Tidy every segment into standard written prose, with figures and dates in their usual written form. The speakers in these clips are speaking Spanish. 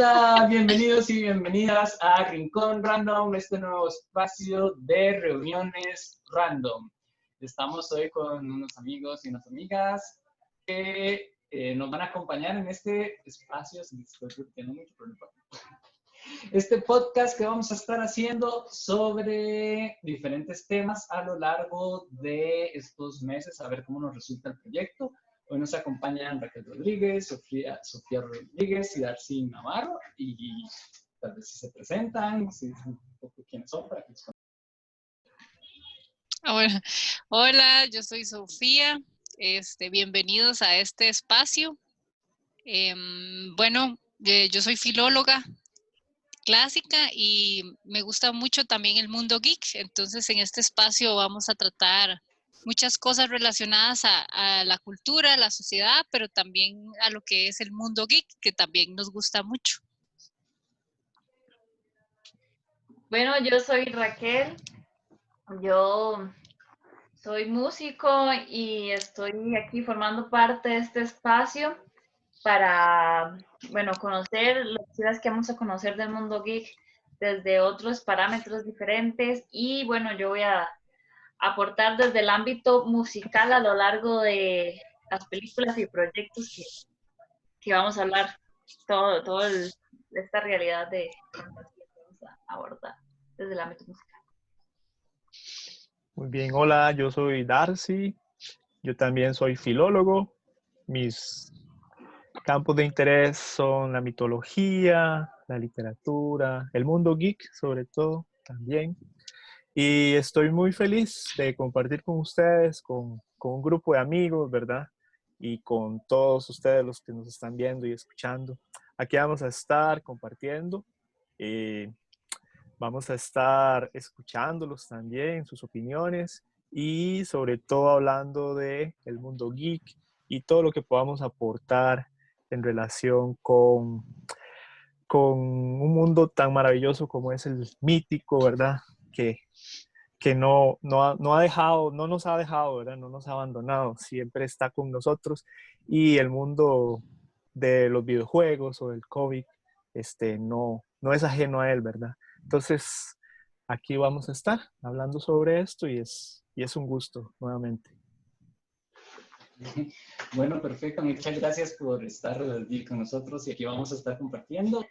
Hola, bienvenidos y bienvenidas a Rincón Random, este nuevo espacio de reuniones random. Estamos hoy con unos amigos y unas amigas que nos van a acompañar en este espacio, si estoy repitiendo mucho, pero no importa. Este podcast que vamos a estar haciendo sobre diferentes temas a lo largo de estos meses, a ver cómo nos resulta el proyecto. Hoy nos acompañan Raquel Rodríguez, Sofía Rodríguez y Darcy Navarro, y tal vez si se presentan, si dicen un poco quiénes son para que los conozcan. Hola, yo soy Sofía. Bienvenidos a este espacio. Yo soy filóloga clásica y me gusta mucho también el mundo geek. Entonces, en este espacio vamos a tratar muchas cosas relacionadas a la cultura, a la sociedad, pero también a lo que es el mundo geek, que también nos gusta mucho. Bueno, yo soy Raquel. Yo soy músico y estoy aquí formando parte de este espacio para, conocer las cosas que vamos a conocer del mundo geek desde otros parámetros diferentes. Y bueno, yo voy a aportar desde el ámbito musical a lo largo de las películas y proyectos que vamos a hablar, esta realidad de fantasía que vamos a abordar desde el ámbito musical. Muy bien, hola, yo soy Darcy, yo también soy filólogo. Mis campos de interés son la mitología, la literatura, el mundo geek sobre todo también. Y estoy muy feliz de compartir con ustedes, con un grupo de amigos, ¿verdad? Y con todos ustedes los que nos están viendo y escuchando. Aquí vamos a estar compartiendo. Vamos a estar escuchándolos también, sus opiniones y sobre todo hablando de el mundo geek y todo lo que podamos aportar en relación con un mundo tan maravilloso como es el mítico, ¿verdad? Que no nos ha dejado, ¿verdad? No nos ha abandonado, siempre está con nosotros, y el mundo de los videojuegos o del COVID no es ajeno a él, ¿verdad? Entonces, aquí vamos a estar hablando sobre esto y es un gusto nuevamente. Bueno, perfecto. Muchas gracias por estar con nosotros y aquí vamos a estar compartiendo.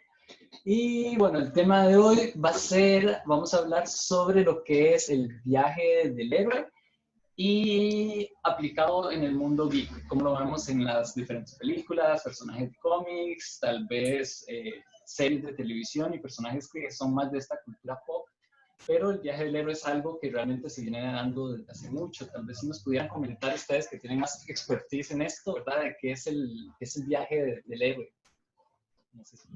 Y bueno, el tema de hoy vamos a hablar sobre lo que es el viaje del héroe y aplicado en el mundo geek, como lo vemos en las diferentes películas, personajes de cómics, tal vez series de televisión y personajes que son más de esta cultura pop. Pero el viaje del héroe es algo que realmente se viene dando desde hace mucho. Tal vez si nos pudieran comentar ustedes que tienen más expertise en esto, ¿verdad? De qué es el viaje del héroe. No sé si...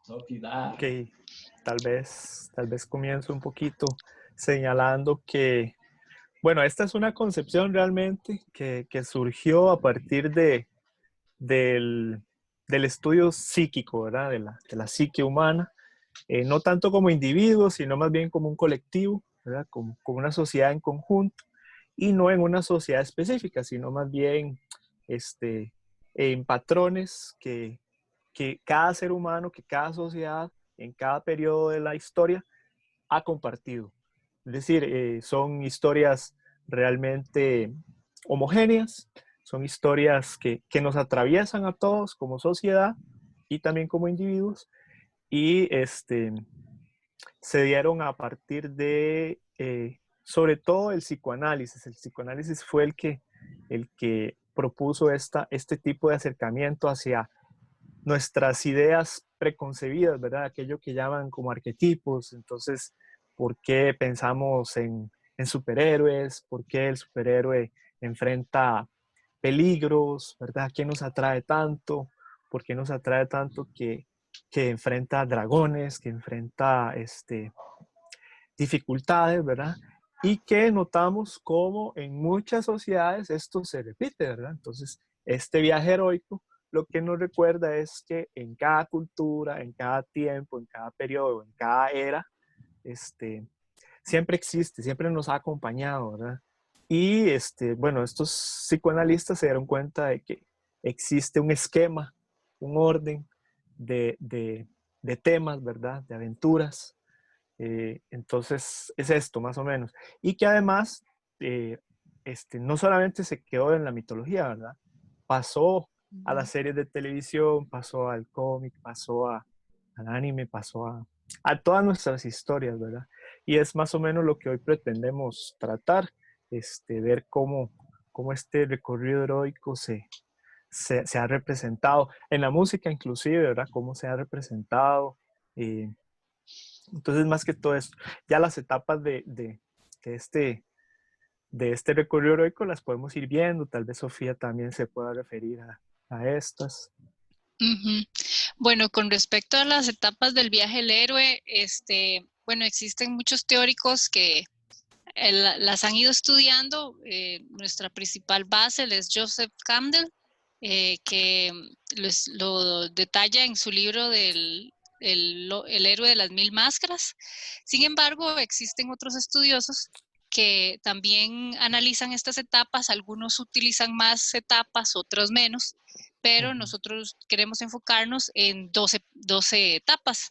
Ok, tal vez comienzo un poquito señalando que, bueno, esta es una concepción realmente que surgió a partir del estudio psíquico, ¿verdad? De la psique humana, no tanto como individuos, sino más bien como un colectivo, ¿verdad? Como una sociedad en conjunto, y no en una sociedad específica, sino más bien en patrones que cada ser humano, que cada sociedad, en cada periodo de la historia, ha compartido. Es decir, son historias realmente homogéneas, son historias que nos atraviesan a todos como sociedad y también como individuos, y se dieron a partir de, sobre todo, el psicoanálisis. El psicoanálisis fue el que propuso este tipo de acercamiento hacia nuestras ideas preconcebidas, ¿verdad? Aquello que llaman como arquetipos. Entonces, ¿por qué pensamos en superhéroes? ¿Por qué el superhéroe enfrenta peligros, ¿verdad? ¿Qué nos atrae tanto? ¿Por qué nos atrae tanto que enfrenta dragones, que enfrenta dificultades, ¿verdad? Y que notamos como en muchas sociedades esto se repite, ¿verdad? Entonces, este viaje heroico lo que nos recuerda es que en cada cultura, en cada tiempo, en cada periodo, en cada era, siempre existe, siempre nos ha acompañado, ¿verdad? Y bueno, estos psicoanalistas se dieron cuenta de que existe un esquema un orden de temas, ¿verdad? De aventuras. Entonces, es esto más o menos. Y que además, no solamente se quedó en la mitología, ¿verdad? Pasó a las series de televisión, pasó al cómic, pasó al anime, pasó a todas nuestras historias, ¿verdad? Y es más o menos lo que hoy pretendemos tratar, ver cómo este recorrido heroico se ha representado en la música inclusive, ¿verdad? Cómo se ha representado. Entonces, más que todo esto, ya las etapas de este recorrido heroico las podemos ir viendo. Tal vez Sofía también se pueda referir a estas. Ujú. Bueno, con respecto a las etapas del viaje del héroe, bueno, existen muchos teóricos que las han ido estudiando. Nuestra principal base es Joseph Campbell, que lo detalla en su libro el héroe de las 1000 máscaras. Sin embargo, existen otros estudiosos que también analizan estas etapas. Algunos utilizan más etapas, otros menos, pero nosotros queremos enfocarnos en 12 etapas,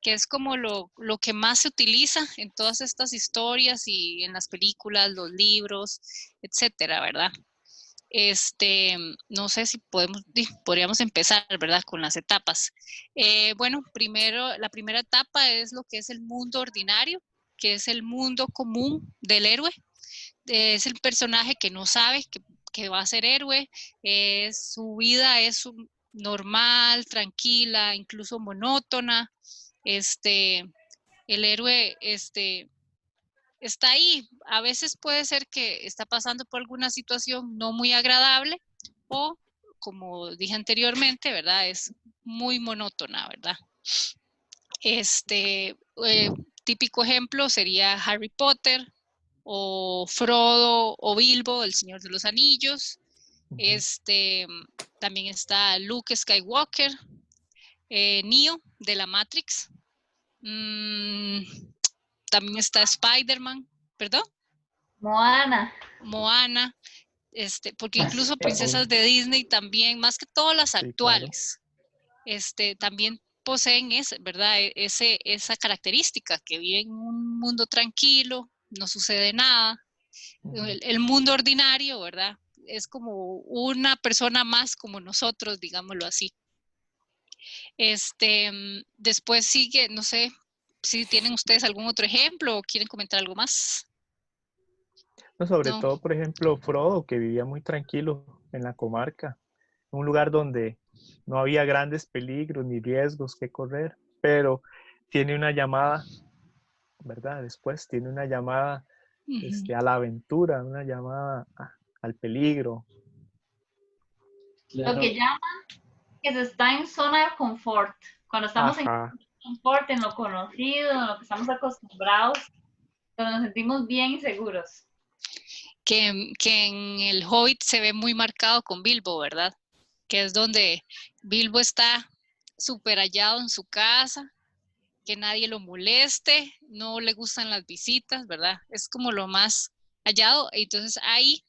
que es como lo que más se utiliza en todas estas historias y en las películas, los libros, etcétera, ¿verdad? No sé si podríamos empezar, ¿verdad? Con las etapas. Bueno, la primera etapa es lo que es el mundo ordinario, que es el mundo común del héroe. Es el personaje que no sabe que va a ser héroe. Su vida es normal, tranquila, incluso monótona. El héroe, está ahí. A veces puede ser que está pasando por alguna situación no muy agradable o, como dije anteriormente, ¿verdad? Es muy monótona, ¿verdad? Típico ejemplo sería Harry Potter o Frodo o Bilbo, el Señor de los Anillos. También está Luke Skywalker, Neo de la Matrix. También está Spider-Man, ¿perdón? Moana, porque incluso princesas de Disney también, más que todas las actuales, también poseen ¿verdad? Esa característica, que viven en un mundo tranquilo, no sucede nada. El mundo ordinario, ¿verdad? Es como una persona más como nosotros, digámoslo así. Después sigue, no sé si tienen ustedes algún otro ejemplo o quieren comentar algo más. No, sobre todo, por ejemplo, Frodo, que vivía muy tranquilo en la comarca, un lugar donde no había grandes peligros ni riesgos que correr, pero tiene una llamada, ¿verdad? Después tiene una llamada a la aventura, una llamada al peligro. Claro. Lo que llaman que se está en zona de confort. Cuando estamos en confort, en lo conocido, en lo que estamos acostumbrados, cuando nos sentimos bien y seguros. Que en el Hobbit se ve muy marcado con Bilbo, ¿verdad? Que es donde Bilbo está súper hallado en su casa, que nadie lo moleste, no le gustan las visitas, ¿verdad? Es como lo más hallado. Entonces ahí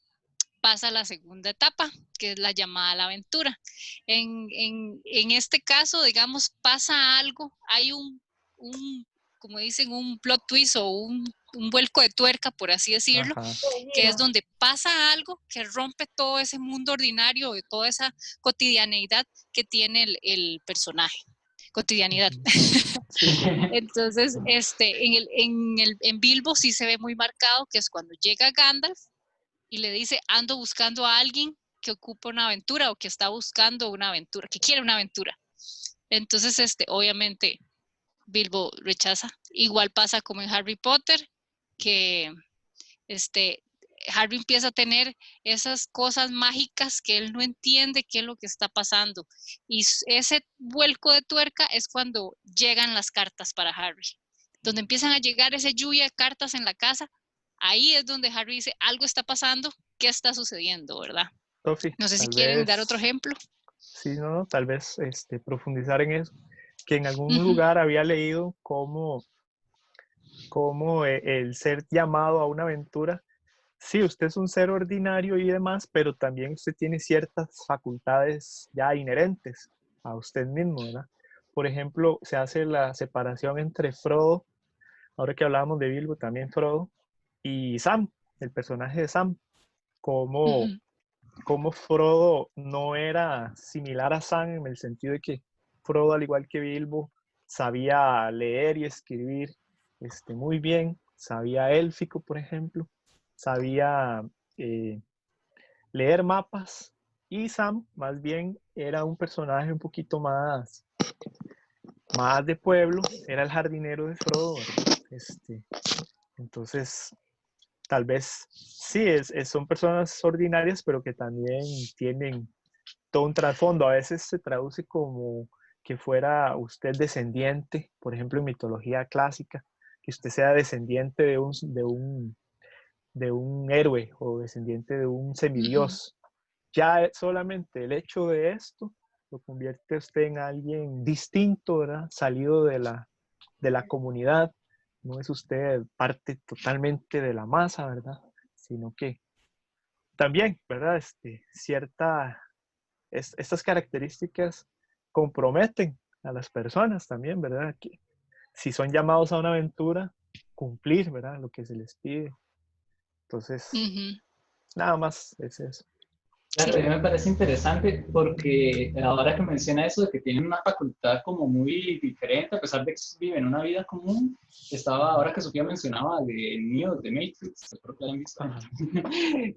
pasa la segunda etapa, que es la llamada a la aventura. En este caso, digamos, pasa algo, hay como dicen, un plot twist o un vuelco de tuerca, por así decirlo, que es donde pasa algo que rompe todo ese mundo ordinario, de toda esa cotidianeidad que tiene el personaje. Cotidianidad. Entonces, en Bilbo sí se ve muy marcado, que es cuando llega Gandalf y le dice, ando buscando a alguien que ocupa una aventura o que está buscando una aventura, que quiere una aventura. Entonces, obviamente, Bilbo rechaza. Igual pasa como en Harry Potter, que Harry empieza a tener esas cosas mágicas que él no entiende qué es lo que está pasando. Y ese vuelco de tuerca es cuando llegan las cartas para Harry. Donde empiezan a llegar esa lluvia de cartas en la casa, ahí es donde Harry dice, algo está pasando, ¿qué está sucediendo, verdad? Sophie, no sé si quieren dar otro ejemplo. Sí, no, tal vez profundizar en eso, que en algún lugar había leído cómo el ser llamado a una aventura, sí, usted es un ser ordinario y demás, pero también usted tiene ciertas facultades ya inherentes, a usted mismo, ¿verdad? Por ejemplo, se hace la separación entre Frodo, ahora que hablábamos de Bilbo, también Frodo, y Sam, el personaje de Sam, como, Ujú. como Frodo no era similar a Sam en el sentido de que Frodo, al igual que Bilbo, sabía leer y escribir muy bien, sabía élfico, por ejemplo, sabía leer mapas, y Sam más bien era un personaje un poquito más de pueblo, era el jardinero de Frodo, ¿verdad? Entonces, tal vez sí, son personas ordinarias, pero que también tienen todo un trasfondo. A veces se traduce como que fuera usted descendiente, por ejemplo, en mitología clásica, que usted sea descendiente de un héroe o descendiente de un Ujú. semidios. Ya solamente el hecho de esto lo convierte a usted en alguien distinto, ¿verdad? Salido de la comunidad. No es usted parte totalmente de la masa, ¿verdad? Sino que también, ¿verdad? Estas características comprometen a las personas también, ¿verdad? Que si son llamados a una aventura, cumplir, ¿verdad? Lo que se les pide. Entonces, Ujú. nada más es eso. Claro, a Sí. mí me parece interesante porque ahora que menciona eso de que tienen una facultad como muy diferente, a pesar de que viven una vida común, estaba, ahora que Sofía mencionaba de Neo, de Matrix, espero que lo hayan visto, Ajá.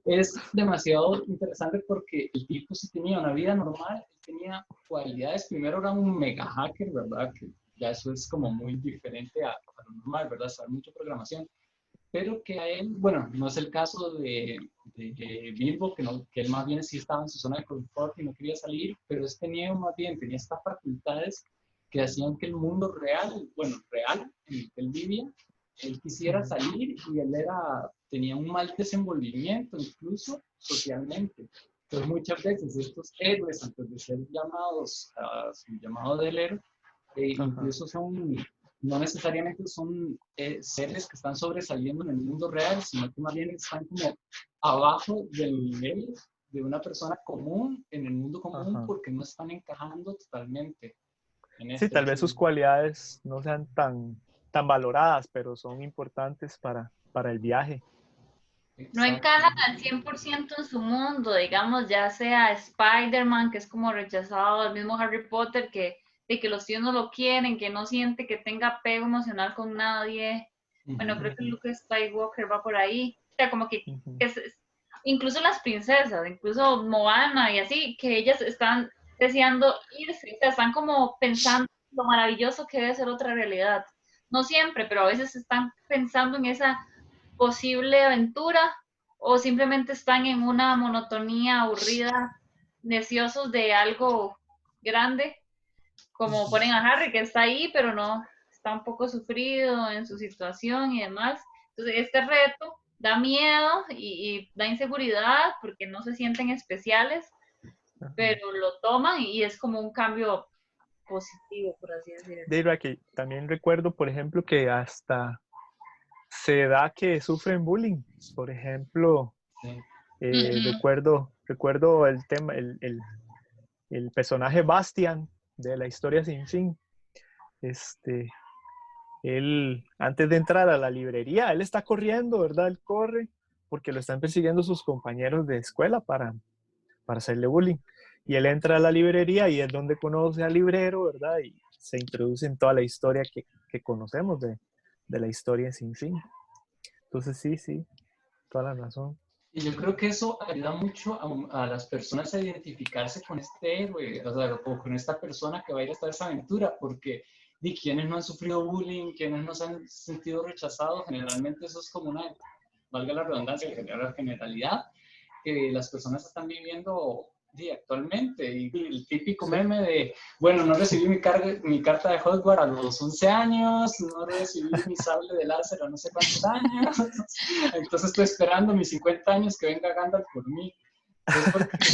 es demasiado interesante porque el tipo sí tenía una vida normal, él tenía cualidades, primero era un mega hacker, ¿verdad? Que ya eso es como muy diferente a lo normal, ¿verdad? Saber mucha programación, pero que a él, bueno, no es el caso de Bilbo, que él más bien sí estaba en su zona de confort y no quería salir, pero este niño más bien tenía estas facultades que hacían que el mundo real, bueno, real, en el que él vivía, él quisiera salir y él tenía un mal desenvolvimiento, incluso socialmente. Entonces muchas veces estos héroes, antes de ser llamados a su llamado del héroe, Ajá. incluso no necesariamente son seres que están sobresaliendo en el mundo real, sino que más bien están como abajo del nivel de una persona común en el mundo común Ajá. porque no están encajando totalmente en Sí, este tal vez sus mundo. cualidades no sean tan valoradas, pero son importantes para el viaje. No Exacto. encajan al 100% en su mundo, digamos, ya sea Spider-Man, que es como rechazado, el mismo Harry Potter, de que los tíos no lo quieren, que no siente que tenga apego emocional con nadie. Bueno, creo que Ujú. Luke Skywalker va por ahí. O sea, como que Ujú. incluso las princesas, incluso Moana y así, que ellas están deseando irse, o sea, están como pensando lo maravilloso que debe ser otra realidad. No siempre, pero a veces están pensando en esa posible aventura o simplemente están en una monotonía aburrida, deseosos de algo grande, como Ujú. ponen a Harry, que está ahí, pero no, está un poco sufrido en su situación y demás. Entonces, este reto da miedo y da inseguridad porque no se sienten especiales, Ajá. pero lo toman y es como un cambio positivo, por así decirlo. De que también recuerdo, por ejemplo, que hasta se da que sufren bullying. Por ejemplo, Sí. Ujú. recuerdo el tema, el personaje Bastian de la historia sin fin. Este, Él, antes de entrar a la librería, él está corriendo, ¿verdad? Él corre porque lo están persiguiendo sus compañeros de escuela para hacerle bullying. Y él entra a la librería y es donde conoce al librero, ¿verdad? Y se introduce en toda la historia que conocemos de la historia sin fin. Entonces, sí, toda la razón. Y yo creo que eso ayuda mucho a las personas a identificarse con este héroe, o sea, o con esta persona que va a ir a esta esa aventura, porque de quienes no han sufrido bullying, quienes no se han sentido rechazados, generalmente eso es como una, valga la redundancia, la generalidad que las personas están viviendo actualmente. Y el típico Sí, meme de, bueno, no recibí mi carta de Hogwarts a los 11 años, no recibí mi sable de láser a no sé cuántos años, entonces estoy esperando mis 50 años que venga Gandalf por mí. Entonces, porque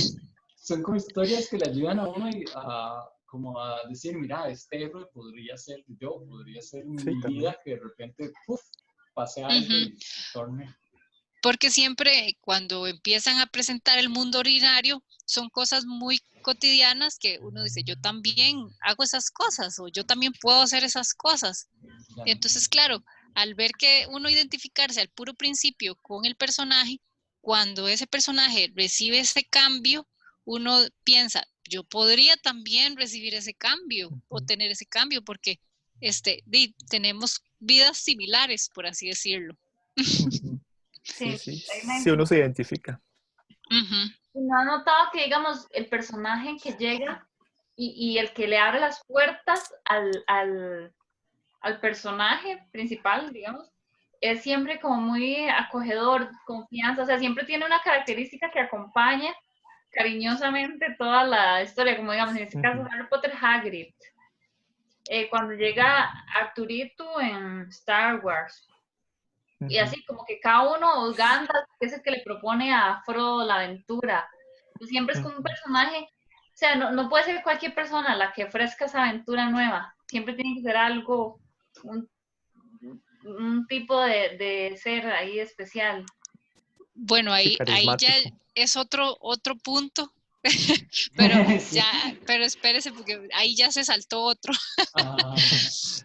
son como historias que le ayudan a uno como a decir, mira, este héroe podría ser yo, podría ser sí, mi también. vida, que de repente, pase algo Ujú. y se torne. porque siempre cuando empiezan a presentar el mundo ordinario, son cosas muy cotidianas que uno dice, yo también hago esas cosas o yo también puedo hacer esas cosas. Entonces, claro, al ver que uno identificarse al puro principio con el personaje, cuando ese personaje recibe ese cambio, uno piensa, yo podría también recibir ese cambio o tener ese cambio porque tenemos vidas similares, por así decirlo. Sí, sí, totalmente. sí, uno se identifica. ¿No han notado que, digamos, el personaje que llega y el que le abre las puertas al personaje principal, digamos, es siempre como muy acogedor, confianza, o sea, siempre tiene una característica que acompaña cariñosamente toda la historia, como digamos, en este caso Harry Potter, Hagrid. Cuando llega Arturito en Star Wars, y así como que cada uno, Gandalf, que es el que le propone a Frodo la aventura, pues siempre es como un personaje, o sea, no puede ser cualquier persona la que ofrezca esa aventura nueva, siempre tiene que ser algo, un tipo de ser ahí especial. Bueno, Sí, ahí ya carismático. es otro punto, pero Sí. pero espérese, porque ahí ya se saltó otro.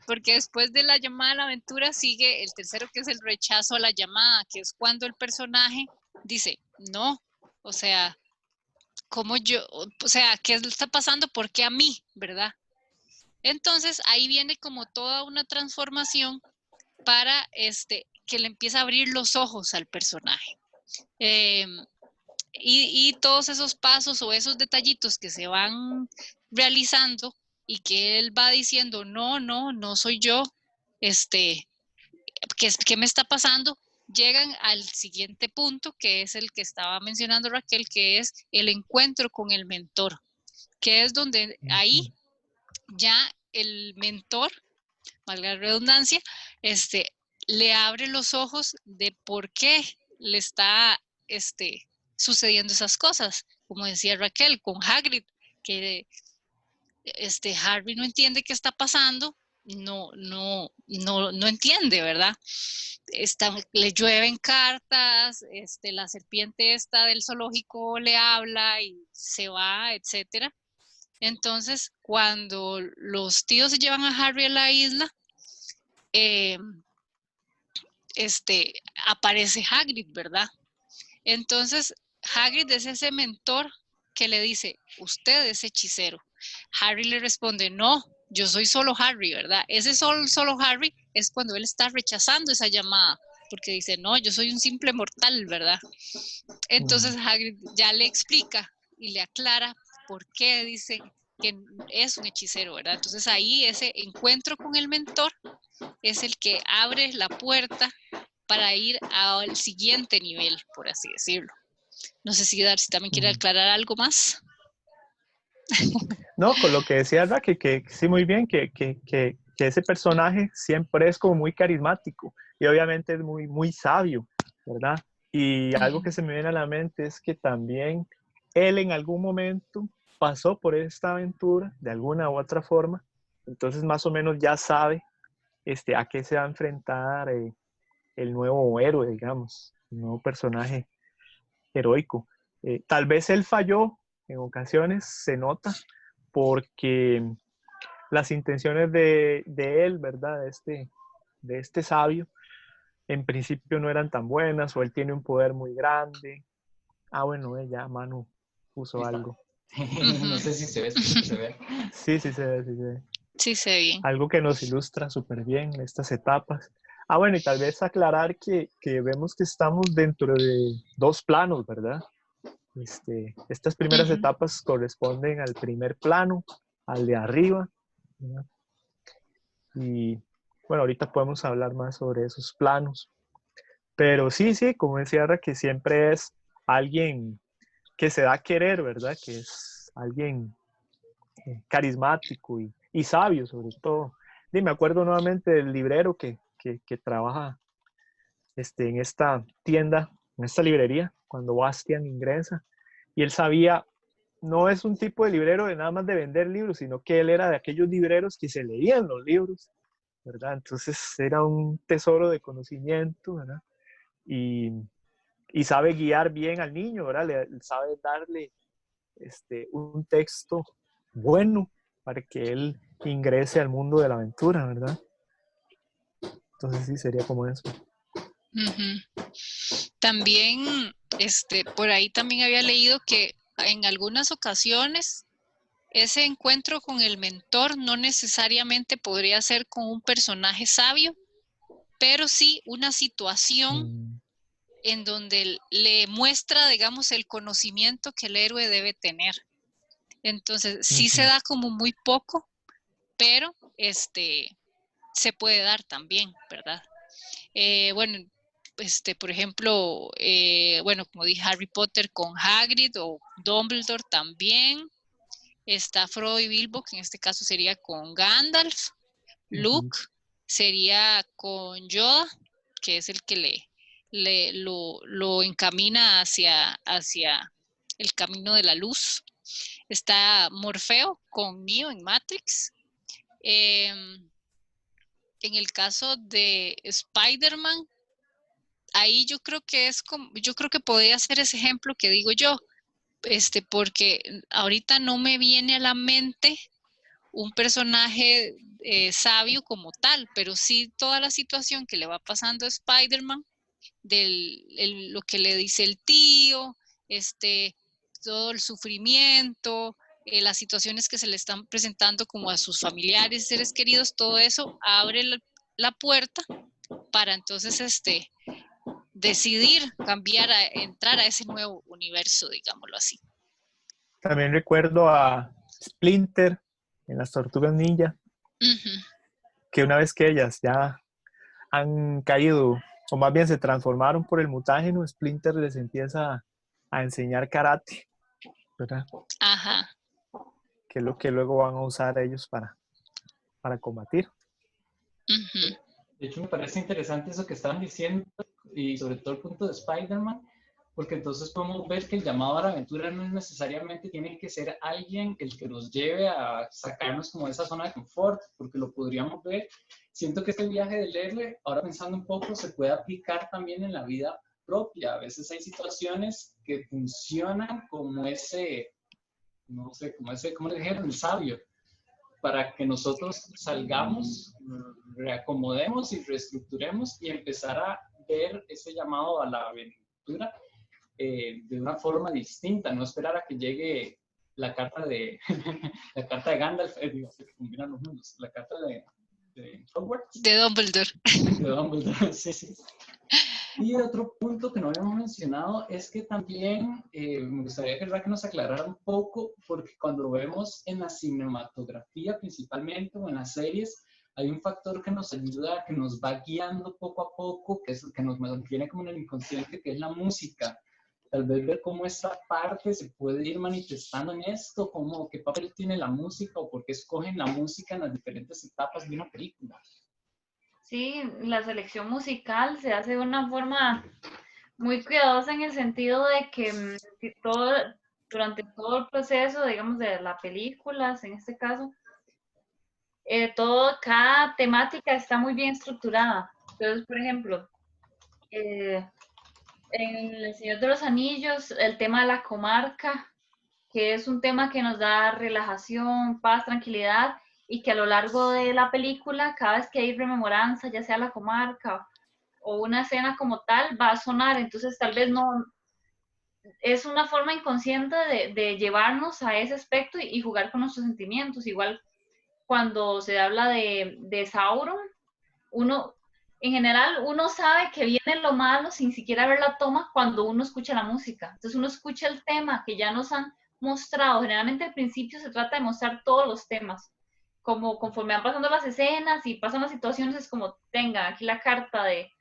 Porque después de la llamada a la aventura sigue el tercero, que es el rechazo a la llamada, que es cuando el personaje dice, no, o sea, ¿qué está pasando? ¿Por qué a mí? ¿Verdad? Entonces ahí viene como toda una transformación para que le empieza a abrir los ojos al personaje. Y todos esos pasos o esos detallitos que se van realizando y que él va diciendo, no soy yo, ¿qué me está pasando? Llegan al siguiente punto, que es el que estaba mencionando Raquel, que es el encuentro con el mentor, que es donde ahí ya el mentor, valga la redundancia, le abre los ojos de por qué le está sucediendo esas cosas. Como decía Raquel, con Hagrid, que Harry no entiende qué está pasando, no entiende, ¿verdad? Le llueven cartas, la serpiente esta del zoológico le habla y se va, etcétera. Entonces, cuando los tíos se llevan a Harry a la isla, aparece Hagrid, ¿verdad? Entonces, Hagrid es ese mentor que le dice, usted es hechicero. Harry le responde, no, yo soy solo Harry, ¿verdad? Ese solo Harry es cuando él está rechazando esa llamada, porque dice, no, yo soy un simple mortal, ¿verdad? Entonces Hagrid ya le explica y le aclara por qué dice que es un hechicero, ¿verdad? Entonces ahí ese encuentro con el mentor es el que abre la puerta para ir al siguiente nivel, por así decirlo. No sé si Darcy también quiere aclarar algo más. No, con lo que decía Raquel, que sí, muy bien, que ese personaje siempre es como muy carismático y obviamente es muy, muy sabio, ¿verdad? Y algo que se me viene a la mente es que también él en algún momento pasó por esta aventura de alguna u otra forma, entonces más o menos ya sabe a qué se va a enfrentar el nuevo héroe, digamos, el nuevo personaje heroico. Tal vez él falló en ocasiones, se nota, porque las intenciones de él, ¿verdad? De este sabio, en principio no eran tan buenas, o él tiene un poder muy grande. Ah, bueno, ya Manu puso algo. No sé si se ve, espero que se vea. Sí, sí se ve, sí se ve. Sí, se ve bien. Algo que nos ilustra súper bien estas etapas. Ah, bueno, y tal vez aclarar que vemos que estamos dentro de dos planos, ¿verdad? Estas primeras etapas corresponden al primer plano, al de arriba, ¿verdad? Y bueno, ahorita podemos hablar más sobre esos planos. Pero sí, como decía Ara, que siempre es alguien que se da a querer, ¿verdad? Que es alguien carismático y sabio sobre todo. Y me acuerdo nuevamente del librero que trabaja en esta tienda, en esta librería, cuando Bastian ingresa. Y él sabía, no es un tipo de librero de nada más de vender libros, sino que él era de aquellos libreros que se leían los libros, ¿verdad? Entonces era un tesoro de conocimiento, ¿verdad? Y y sabe guiar bien al niño, ¿verdad? Sabe darle un texto bueno para que él ingrese al mundo de la aventura, ¿verdad? Entonces sí, sería como eso. También, por ahí también había leído que en algunas ocasiones ese encuentro con el mentor no necesariamente podría ser con un personaje sabio, pero sí una situación en donde le muestra, digamos, el conocimiento que el héroe debe tener. Entonces, sí se da como muy poco, pero se puede dar también, ¿verdad? Bueno, por ejemplo, bueno, como dije, Harry Potter con Hagrid o Dumbledore también. Está Frodo y Bilbo, que en este caso sería con Gandalf. Luke sería con Yoda, que es el que lo encamina hacia el camino de la luz. Está Morfeo con Neo en Matrix. En el caso de Spider-Man, ahí yo creo que yo creo que podría ser ese ejemplo que digo yo, porque ahorita no me viene a la mente un personaje sabio como tal, pero sí toda la situación que le va pasando a Spider-Man, lo que le dice el tío, todo el sufrimiento, las situaciones que se le están presentando como a sus familiares, seres queridos, todo eso abre la puerta para entonces decidir cambiar, entrar a ese nuevo universo, digámoslo así. También recuerdo a Splinter en las Tortugas Ninja, que una vez que ellas ya han caído, o más bien se transformaron por el mutágeno, Splinter les empieza a enseñar karate, ¿verdad? Ajá. Que es lo que luego van a usar ellos para combatir. De hecho, me parece interesante eso que estaban diciendo y sobre todo el punto de Spider-Man, porque entonces podemos ver que el llamado a la aventura no es necesariamente tiene que ser alguien el que nos lleve a sacarnos como de esa zona de confort, porque lo podríamos ver. Siento que este viaje del héroe, ahora pensando un poco, se puede aplicar también en la vida propia. A veces hay situaciones que funcionan como ese, no sé, como le dijeron, el sabio, para que nosotros salgamos, reacomodemos y reestructuremos y empezar a ver ese llamado a la aventura de una forma distinta, no esperar a que llegue la carta de la carta de Gandalf, digo, se combinan los mundos, la carta de Hogwarts. De Dumbledore. De Dumbledore, sí, sí. Y otro punto que no habíamos mencionado es que también me gustaría que nos aclarara un poco, porque cuando vemos en la cinematografía principalmente o en las series, hay un factor que nos ayuda, que nos va guiando poco a poco, que es el que nos mantiene como en el inconsciente, que es la música. Tal vez ver cómo esta parte se puede ir manifestando en esto, cómo, qué papel tiene la música o por qué escogen la música en las diferentes etapas de una película. Sí, la selección musical se hace de una forma muy cuidadosa en el sentido de que durante todo el proceso, digamos, de las películas, en este caso, cada temática está muy bien estructurada. Entonces, por ejemplo, en El Señor de los Anillos, el tema de la comarca, que es un tema que nos da relajación, paz, tranquilidad, y que a lo largo de la película, cada vez que hay rememoranza, ya sea la comarca o una escena como tal, va a sonar. Entonces, tal vez no, es una forma inconsciente de llevarnos a ese aspecto y jugar con nuestros sentimientos. Igual cuando se habla de Sauron, en general, uno sabe que viene lo malo sin siquiera ver la toma cuando uno escucha la música. Entonces uno escucha el tema que ya nos han mostrado. Generalmente al principio se trata de mostrar todos los temas. Como conforme van pasando las escenas y pasan las situaciones, es como, tenga aquí la carta de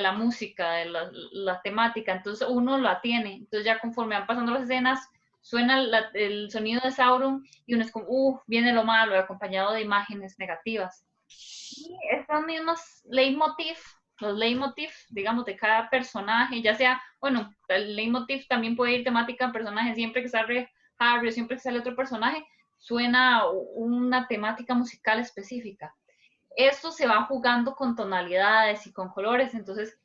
la música, de la temática. Entonces uno la tiene. Entonces ya conforme van pasando las escenas, suena el sonido de Sauron y uno es como, viene lo malo, acompañado de imágenes negativas. Y estos mismos los leitmotiv, digamos, de cada personaje, ya sea, bueno, el leitmotiv también puede ir temática en personaje, siempre que sale Harry o siempre que sale otro personaje, suena una temática musical específica. Esto se va jugando con tonalidades y con colores, entonces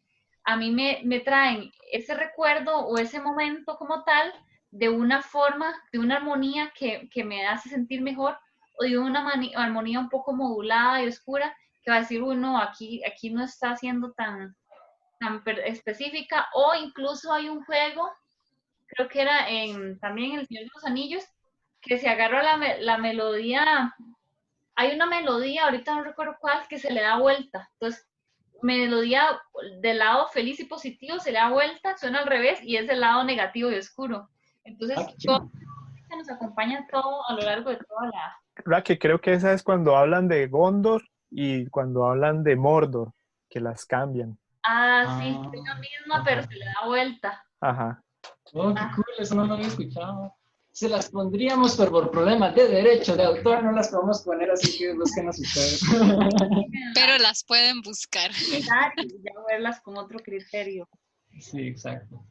a mí me traen ese recuerdo o ese momento como tal de una forma, de una armonía que me hace sentir mejor, o de una armonía un poco modulada y oscura, que va a decir, uno, aquí no está siendo tan específica, o incluso hay un juego, creo que era también en El Señor de los Anillos, que se agarra la melodía, hay una melodía, ahorita no recuerdo cuál, que se le da vuelta, entonces melodía del lado feliz y positivo se le da vuelta, suena al revés y es del lado negativo y oscuro. Entonces, todo nos acompaña todo a lo largo de toda la... Raquel, creo que esa es cuando hablan de Gondor y cuando hablan de Mordor, que las cambian. Ah, sí, es la misma, pero se le da vuelta. Ajá. Oh, qué cool, eso no lo había escuchado. Se las pondríamos, pero por problemas de derecho de autor no las podemos poner, así que búsquenos ustedes. Pero las pueden buscar. Y ya verlas con otro criterio. Sí, exacto.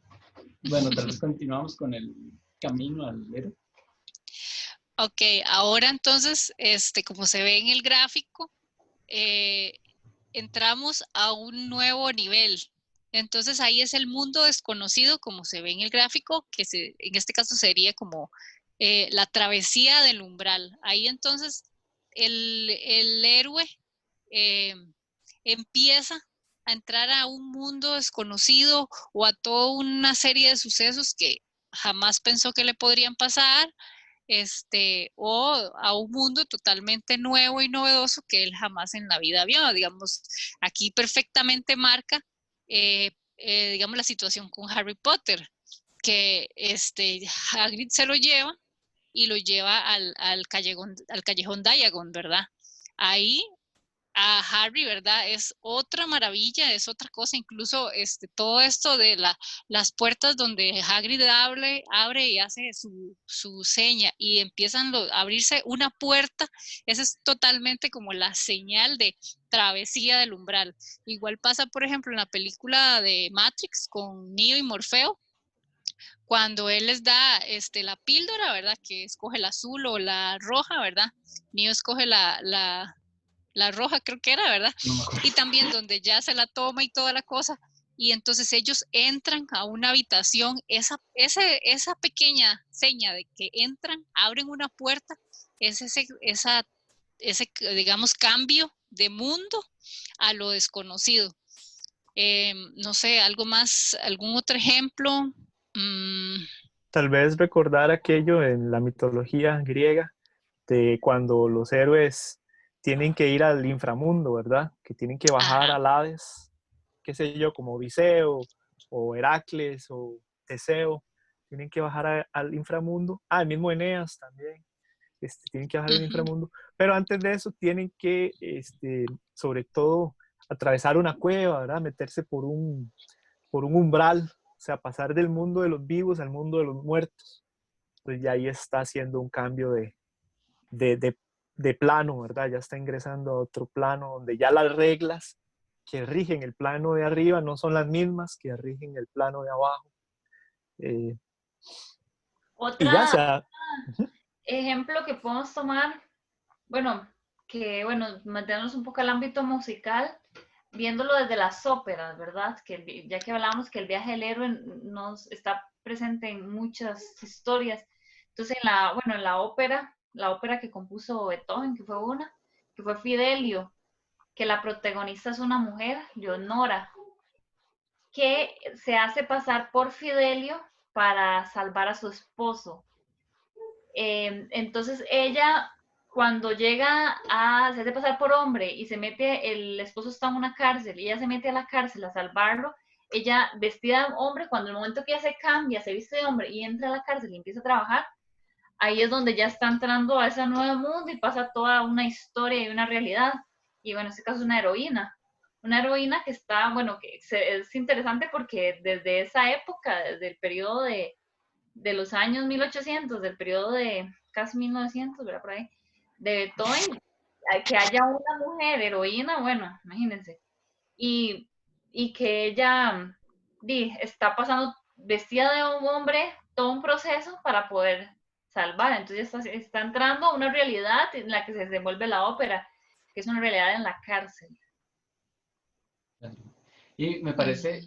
Bueno, tal vez continuamos con el camino al héroe. Ok, ahora entonces, como se ve en el gráfico, entramos a un nuevo nivel. Entonces ahí es el mundo desconocido, como se ve en el gráfico, que en este caso sería como la travesía del umbral. Ahí entonces el héroe empieza a entrar a un mundo desconocido o a toda una serie de sucesos que jamás pensó que le podrían pasar, o a un mundo totalmente nuevo y novedoso que él jamás en la vida vio. Digamos, aquí perfectamente marca, digamos, la situación con Harry Potter, que Hagrid se lo lleva y lo lleva al callejón Diagon, ¿verdad? Ahí a Harry, ¿verdad? Es otra maravilla, es otra cosa, incluso todo esto de las puertas donde Hagrid abre y hace su seña y empiezan a abrirse una puerta, esa es totalmente como la señal de travesía del umbral. Igual pasa, por ejemplo, en la película de Matrix con Neo y Morfeo, cuando él les da la píldora, ¿verdad? Que escoge la azul o la roja, ¿verdad? Neo escoge la roja, creo que era, ¿verdad? No me acuerdo. Y también donde ya se la toma y toda la cosa. Y entonces ellos entran a una habitación, esa pequeña seña de que entran, abren una puerta, es ese, digamos, cambio de mundo a lo desconocido. No sé, algo más, algún otro ejemplo. Tal vez recordar aquello en la mitología griega de cuando los héroes tienen que ir al inframundo, ¿verdad? Que tienen que bajar Ajá. al Hades, qué sé yo, como Odiseo o Heracles o Teseo, tienen que bajar al inframundo. El mismo Eneas también, tienen que bajar al inframundo. Pero antes de eso tienen que, sobre todo, atravesar una cueva, ¿verdad? Meterse por un umbral, o sea, pasar del mundo de los vivos al mundo de los muertos. Entonces ya ahí está haciendo un cambio de plano, ¿verdad? Ya está ingresando a otro plano donde ya las reglas que rigen el plano de arriba no son las mismas que rigen el plano de abajo. Y ya, o sea, Ejemplo que podemos tomar, bueno, meternos un poco al ámbito musical, viéndolo desde las óperas, ¿verdad? Que ya que hablamos que el viaje del héroe nos está presente en muchas historias. Entonces, en la ópera que compuso Beethoven, que fue que fue Fidelio, que la protagonista es una mujer, Leonora, que se hace pasar por Fidelio para salvar a su esposo. Entonces ella, cuando se hace pasar por hombre y el esposo está en una cárcel y ella se mete a la cárcel a salvarlo, ella vestida de hombre, cuando el momento que ella se cambia, se viste de hombre y entra a la cárcel y empieza a trabajar, ahí es donde ya está entrando a ese nuevo mundo y pasa toda una historia y una realidad. Y bueno, en este caso es una heroína que está, bueno, es interesante porque desde esa época, desde el periodo de los años 1800, del periodo de casi 1900, ¿verdad? Por ahí, de Beethoven, que haya una mujer heroína, bueno, imagínense. Y, y que ella está pasando vestida de un hombre todo un proceso para poder salvar. Entonces está entrando a una realidad en la que se desenvuelve la ópera, que es una realidad en la cárcel. Y me parece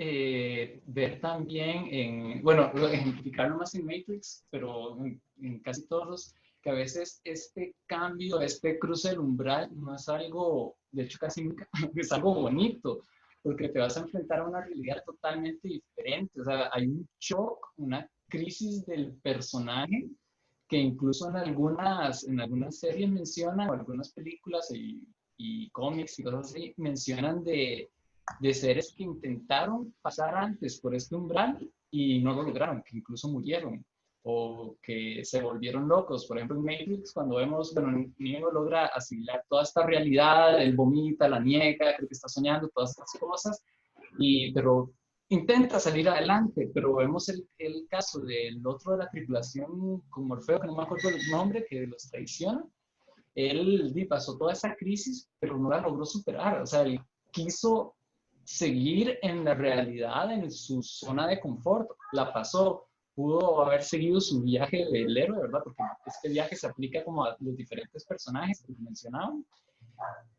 ver también bueno, ejemplificarlo más en Matrix, pero en casi todos, que a veces este cambio, este cruce del umbral no es algo, de hecho casi nunca, es algo bonito, porque te vas a enfrentar a una realidad totalmente diferente. O sea, hay un shock, una crisis del personaje que incluso en algunas series mencionan, o algunas películas y cómics y cosas así, mencionan de seres que intentaron pasar antes por este umbral y no lo lograron, que incluso murieron o que se volvieron locos. Por ejemplo, en Matrix, cuando vemos, bueno, Neo logra asimilar toda esta realidad, él vomita, la niega, creo que está soñando, todas estas cosas, pero intenta salir adelante, pero vemos el caso del otro de la tripulación con Morfeo, que no me acuerdo el nombre, que los traiciona. Él pasó toda esa crisis, pero no la logró superar. O sea, él quiso seguir en la realidad, en su zona de confort. La pasó, pudo haber seguido su viaje del héroe, ¿verdad? Porque este viaje se aplica como a los diferentes personajes que mencionaban,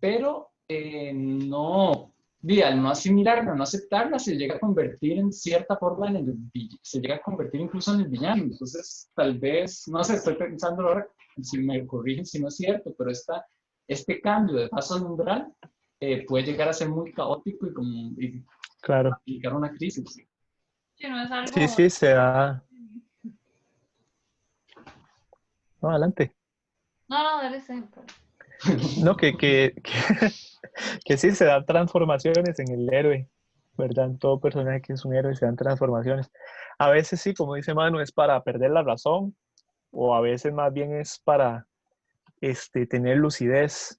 pero no, al no asimilarla, no aceptarla, se llega a convertir en cierta forma se llega a convertir incluso en el villano. Entonces, tal vez, no sé, estoy pensando ahora, si me corrigen si no es cierto, pero este cambio de paso al umbral puede llegar a ser muy caótico y Claro. aplicar una crisis. Sí, no es algo... Sí, sí, se da. No, adelante. No, dale siempre. No, que sí se dan transformaciones en el héroe, ¿verdad? En todo personaje que es un héroe se dan transformaciones. A veces sí, como dice Manu, es para perder la razón, o a veces más bien es para tener lucidez.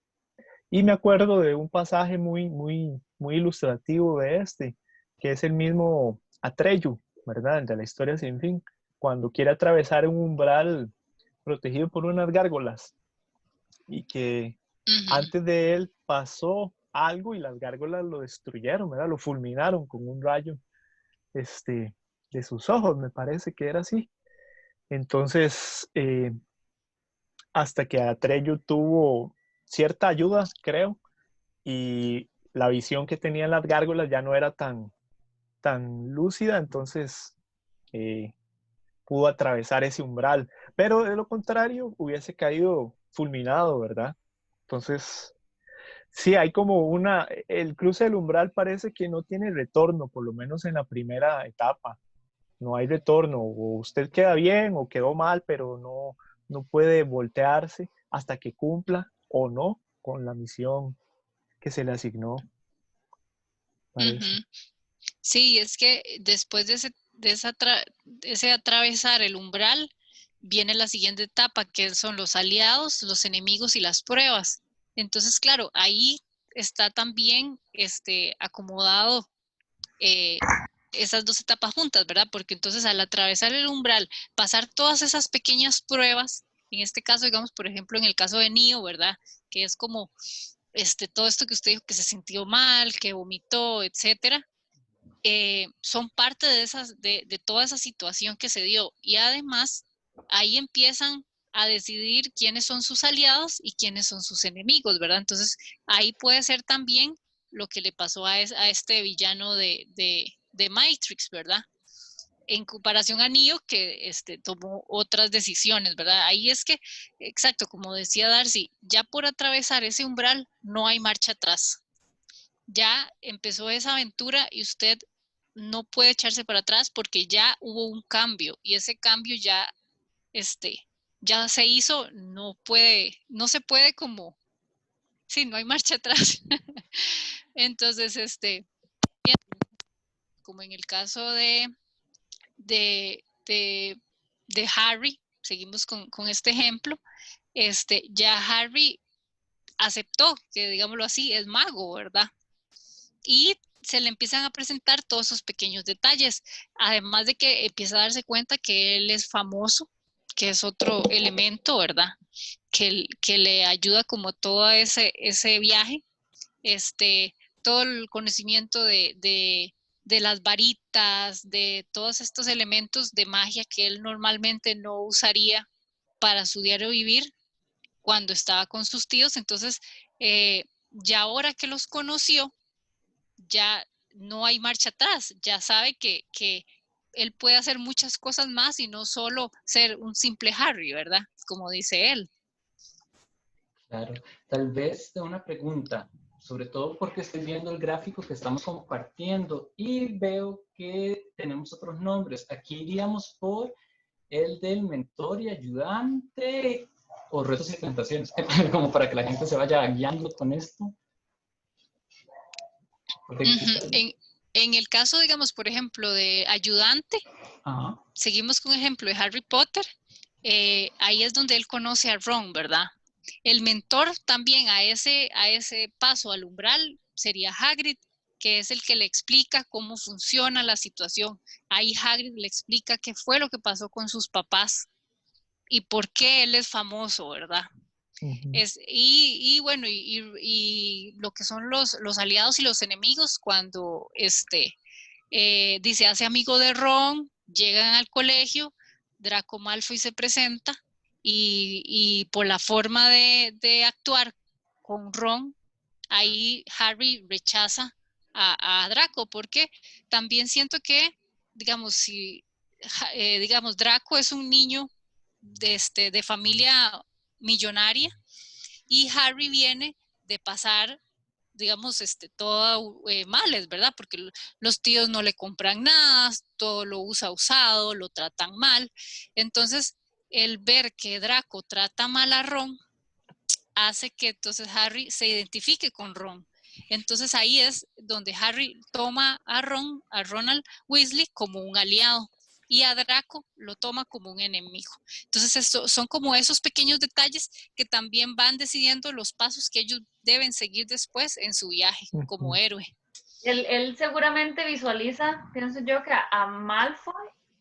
Y me acuerdo de un pasaje muy, muy, muy ilustrativo que es el mismo Atreyu, ¿verdad? El de la historia sin fin, cuando quiere atravesar un umbral protegido por unas gárgolas y que antes de él pasó algo y las gárgolas lo destruyeron, ¿verdad? Lo fulminaron con un rayo de sus ojos, me parece que era así. Entonces, hasta que Atreyu tuvo cierta ayuda, creo, y la visión que tenían las gárgolas ya no era tan lúcida, entonces pudo atravesar ese umbral. Pero de lo contrario, hubiese caído fulminado, ¿verdad? Entonces, sí, hay como el cruce del umbral parece que no tiene retorno, por lo menos en la primera etapa. No hay retorno, o usted queda bien o quedó mal, pero no puede voltearse hasta que cumpla o no con la misión que se le asignó. Parece. Sí, es que después de ese atravesar el umbral, viene la siguiente etapa, que son los aliados, los enemigos y las pruebas. Entonces, claro, ahí está también acomodado esas dos etapas juntas, ¿verdad? Porque entonces al atravesar el umbral, pasar todas esas pequeñas pruebas, en este caso, digamos, por ejemplo, en el caso de Neo, ¿verdad? Que es como todo esto que usted dijo, que se sintió mal, que vomitó, etcétera. Son parte de toda esa situación que se dio. Y además, ahí empiezan a decidir quiénes son sus aliados y quiénes son sus enemigos, ¿verdad? Entonces, ahí puede ser también lo que le pasó a este villano de Matrix, ¿verdad? En comparación a Neo, que tomó otras decisiones, ¿verdad? Ahí es que, exacto, como decía Darcy, ya por atravesar ese umbral no hay marcha atrás. Ya empezó esa aventura y usted no puede echarse para atrás porque ya hubo un cambio y ese cambio ya se hizo, no se puede como, sí, no hay marcha atrás. Entonces, como en el caso de Harry, seguimos con este ejemplo, ya Harry aceptó que, digámoslo así, es mago, ¿verdad? Y se le empiezan a presentar todos esos pequeños detalles, además de que empieza a darse cuenta que él es famoso, que es otro elemento, ¿verdad? Que le ayuda como todo ese viaje, todo el conocimiento de las varitas, de todos estos elementos de magia que él normalmente no usaría para su diario vivir cuando estaba con sus tíos. Entonces, ya ahora que los conoció, ya no hay marcha atrás. Ya sabe que él puede hacer muchas cosas más y no solo ser un simple Harry, ¿verdad? Como dice él. Claro, tal vez una pregunta, sobre todo porque estoy viendo el gráfico que estamos compartiendo y veo que tenemos otros nombres. Aquí iríamos por el del mentor y ayudante o retos y tentaciones, como para que la gente se vaya guiando con esto. En el caso, digamos, por ejemplo, de ayudante, Ajá. Seguimos con el ejemplo de Harry Potter, ahí es donde él conoce a Ron, ¿verdad? El mentor también a ese paso al umbral sería Hagrid, que es el que le explica cómo funciona la situación. Ahí Hagrid le explica qué fue lo que pasó con sus papás y por qué él es famoso, ¿verdad? Bueno, y lo que son los aliados y los enemigos cuando dice, hace amigo de Ron, llegan al colegio, Draco Malfoy se presenta y por la forma de actuar con Ron, ahí Harry rechaza a Draco, porque también siento que, digamos, digamos, Draco es un niño de familia millonaria y Harry viene de pasar, digamos, todo males, ¿verdad? Porque los tíos no le compran nada, todo lo usa usado, lo tratan mal. Entonces, el ver que Draco trata mal a Ron hace que entonces Harry se identifique con Ron. Entonces ahí es donde Harry toma a Ronald Weasley como un aliado y a Draco lo toma como un enemigo. Entonces son como esos pequeños detalles que también van decidiendo los pasos que ellos deben seguir después en su viaje como héroe. Él seguramente visualiza, pienso yo, que a Malfoy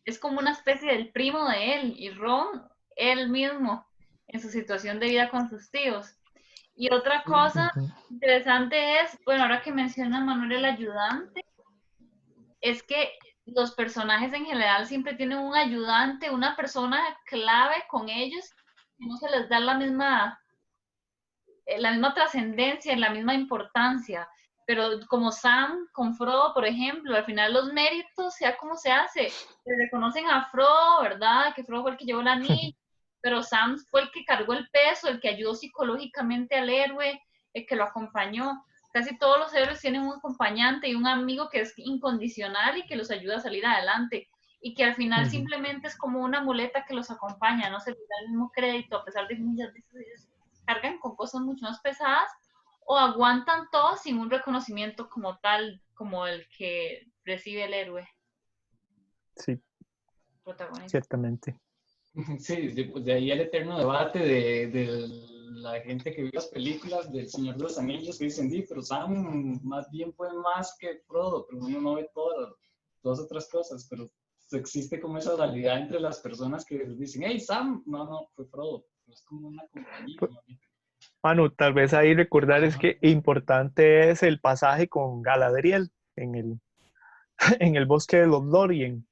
es como una especie del primo de él y Ron, él mismo, en su situación de vida con sus tíos. Y otra cosa interesante es, bueno, ahora que menciona Manuel el ayudante, es que los personajes en general siempre tienen un ayudante, una persona clave con ellos, y no se les da la misma trascendencia, la misma importancia. Pero como Sam con Frodo, por ejemplo, al final los méritos, sea como se hace, se reconocen a Frodo, ¿verdad? Que Frodo fue el que llevó el anillo, pero Sam fue el que cargó el peso, el que ayudó psicológicamente al héroe, el que lo acompañó. Casi todos los héroes tienen un acompañante y un amigo que es incondicional y que los ayuda a salir adelante. Y que al final simplemente es como una muleta que los acompaña, no se les da el mismo crédito, a pesar de que muchas veces ellos cargan con cosas mucho más pesadas o aguantan todo sin un reconocimiento como tal, como el que recibe el héroe. Sí, Protagonista. ciertamente. Sí, de ahí el eterno debate de la gente que vio las películas del Señor de los Anillos que dicen, pero Sam más bien fue más que Frodo, pero uno no ve todas otras cosas, pero existe como esa dualidad entre las personas que dicen, hey, Sam, no, fue Frodo, es como una compañía. Manu, tal vez ahí recordar es que importante es el pasaje con Galadriel en el bosque de los Lorien,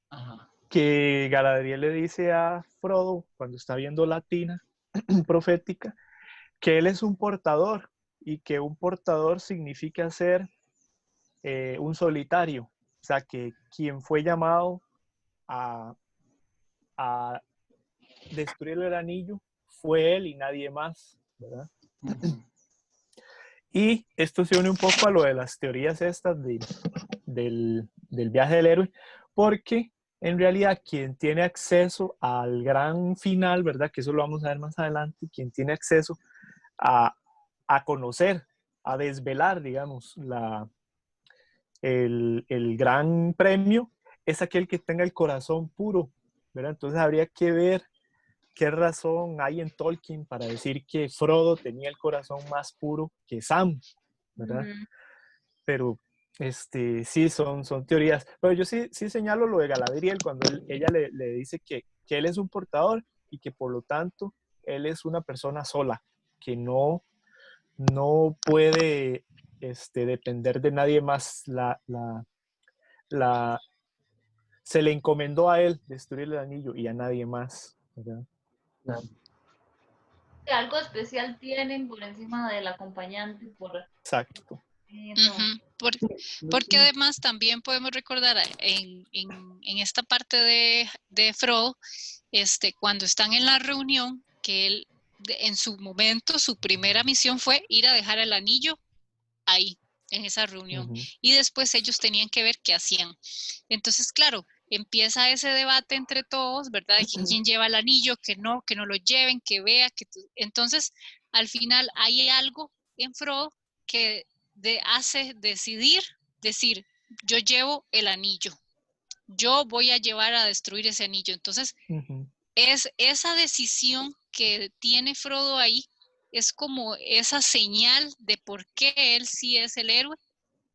que Galadriel le dice a Frodo cuando está viendo la tina profética que él es un portador y que un portador significa ser un solitario, o sea que quien fue llamado a destruir el anillo fue él y nadie más, ¿verdad? Y esto se une un poco a lo de las teorías estas del viaje del héroe, porque en realidad quien tiene acceso al gran final, ¿verdad? Que eso lo vamos a ver más adelante, quien tiene acceso a conocer, a desvelar, digamos, el gran premio, es aquel que tenga el corazón puro, ¿verdad? Entonces habría que ver qué razón hay en Tolkien para decir que Frodo tenía el corazón más puro que Sam, ¿verdad? Pero sí, son teorías. Pero yo sí señalo lo de Galadriel cuando ella le dice que él es un portador y que por lo tanto él es una persona sola, que no puede depender de nadie más. Se le encomendó a él destruir el anillo y a nadie más, ¿verdad? Claro. Algo especial tienen por encima del acompañante. Exacto. Eso. Porque además también podemos recordar en esta parte de Frodo, cuando están en la reunión, que él en su momento, su primera misión fue ir a dejar el anillo ahí, en esa reunión. Y después ellos tenían que ver qué hacían. Entonces, claro, empieza ese debate entre todos, ¿verdad? De quién lleva el anillo, que no lo lleven, que vea. Entonces, al final hay algo en Frodo que hace decir, yo llevo el anillo, yo voy a llevar a destruir ese anillo. Entonces, es esa decisión que tiene Frodo ahí, es como esa señal de por qué él sí es el héroe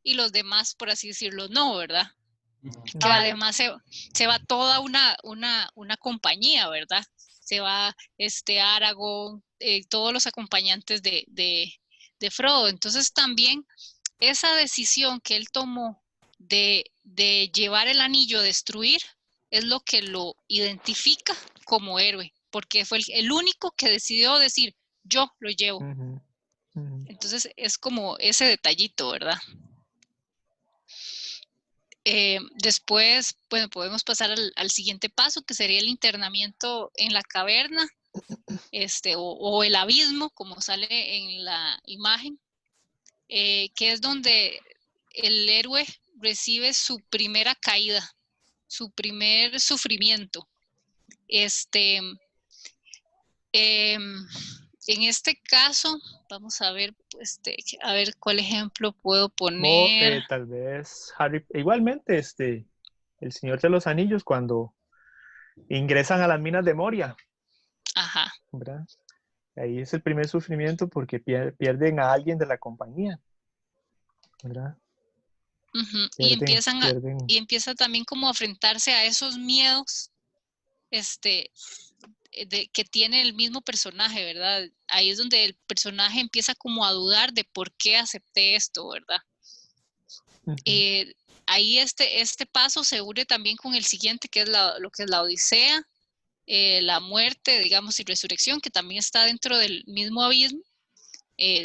y los demás, por así decirlo, no, ¿verdad? Que además se va toda una compañía, ¿verdad? Se va Aragorn, todos los acompañantes de Frodo. Entonces también esa decisión que él tomó de llevar el anillo a destruir es lo que lo identifica como héroe, porque fue el único que decidió decir, yo lo llevo. Entonces es como ese detallito, ¿verdad? Después, bueno, podemos pasar al siguiente paso, que sería el internamiento en la caverna, o el abismo, como sale en la imagen, que es donde el héroe recibe su primera caída, su primer sufrimiento. En este caso, vamos a ver, cuál ejemplo puedo poner. Tal vez Harry, igualmente, el Señor de los Anillos, cuando ingresan a las minas de Moria. Ajá. ¿Verdad? Ahí es el primer sufrimiento porque pierden a alguien de la compañía, ¿verdad? Y empieza también como a enfrentarse a esos miedos que tiene el mismo personaje, ¿verdad? Ahí es donde el personaje empieza como a dudar de por qué acepté esto, ¿verdad? Ahí este paso se une también con el siguiente, que es lo que es la Odisea, la muerte, digamos, y resurrección, que también está dentro del mismo abismo,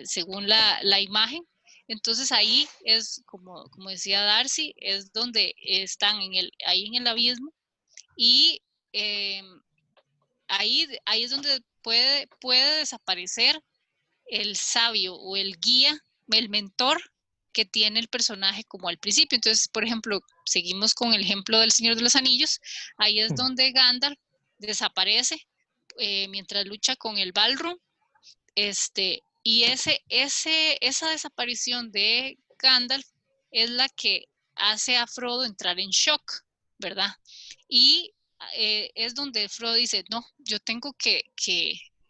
según la imagen. Entonces ahí es, como decía Darcy, es donde están ahí en el abismo, y ahí es donde puede desaparecer el sabio o el guía, el mentor que tiene el personaje como al principio. Entonces, por ejemplo, seguimos con el ejemplo del Señor de los Anillos, ahí es donde Gandalf desaparece mientras lucha con el Balrog, y esa desaparición de Gandalf es la que hace a Frodo entrar en shock, ¿verdad? Y es donde Frodo dice, no, yo tengo que,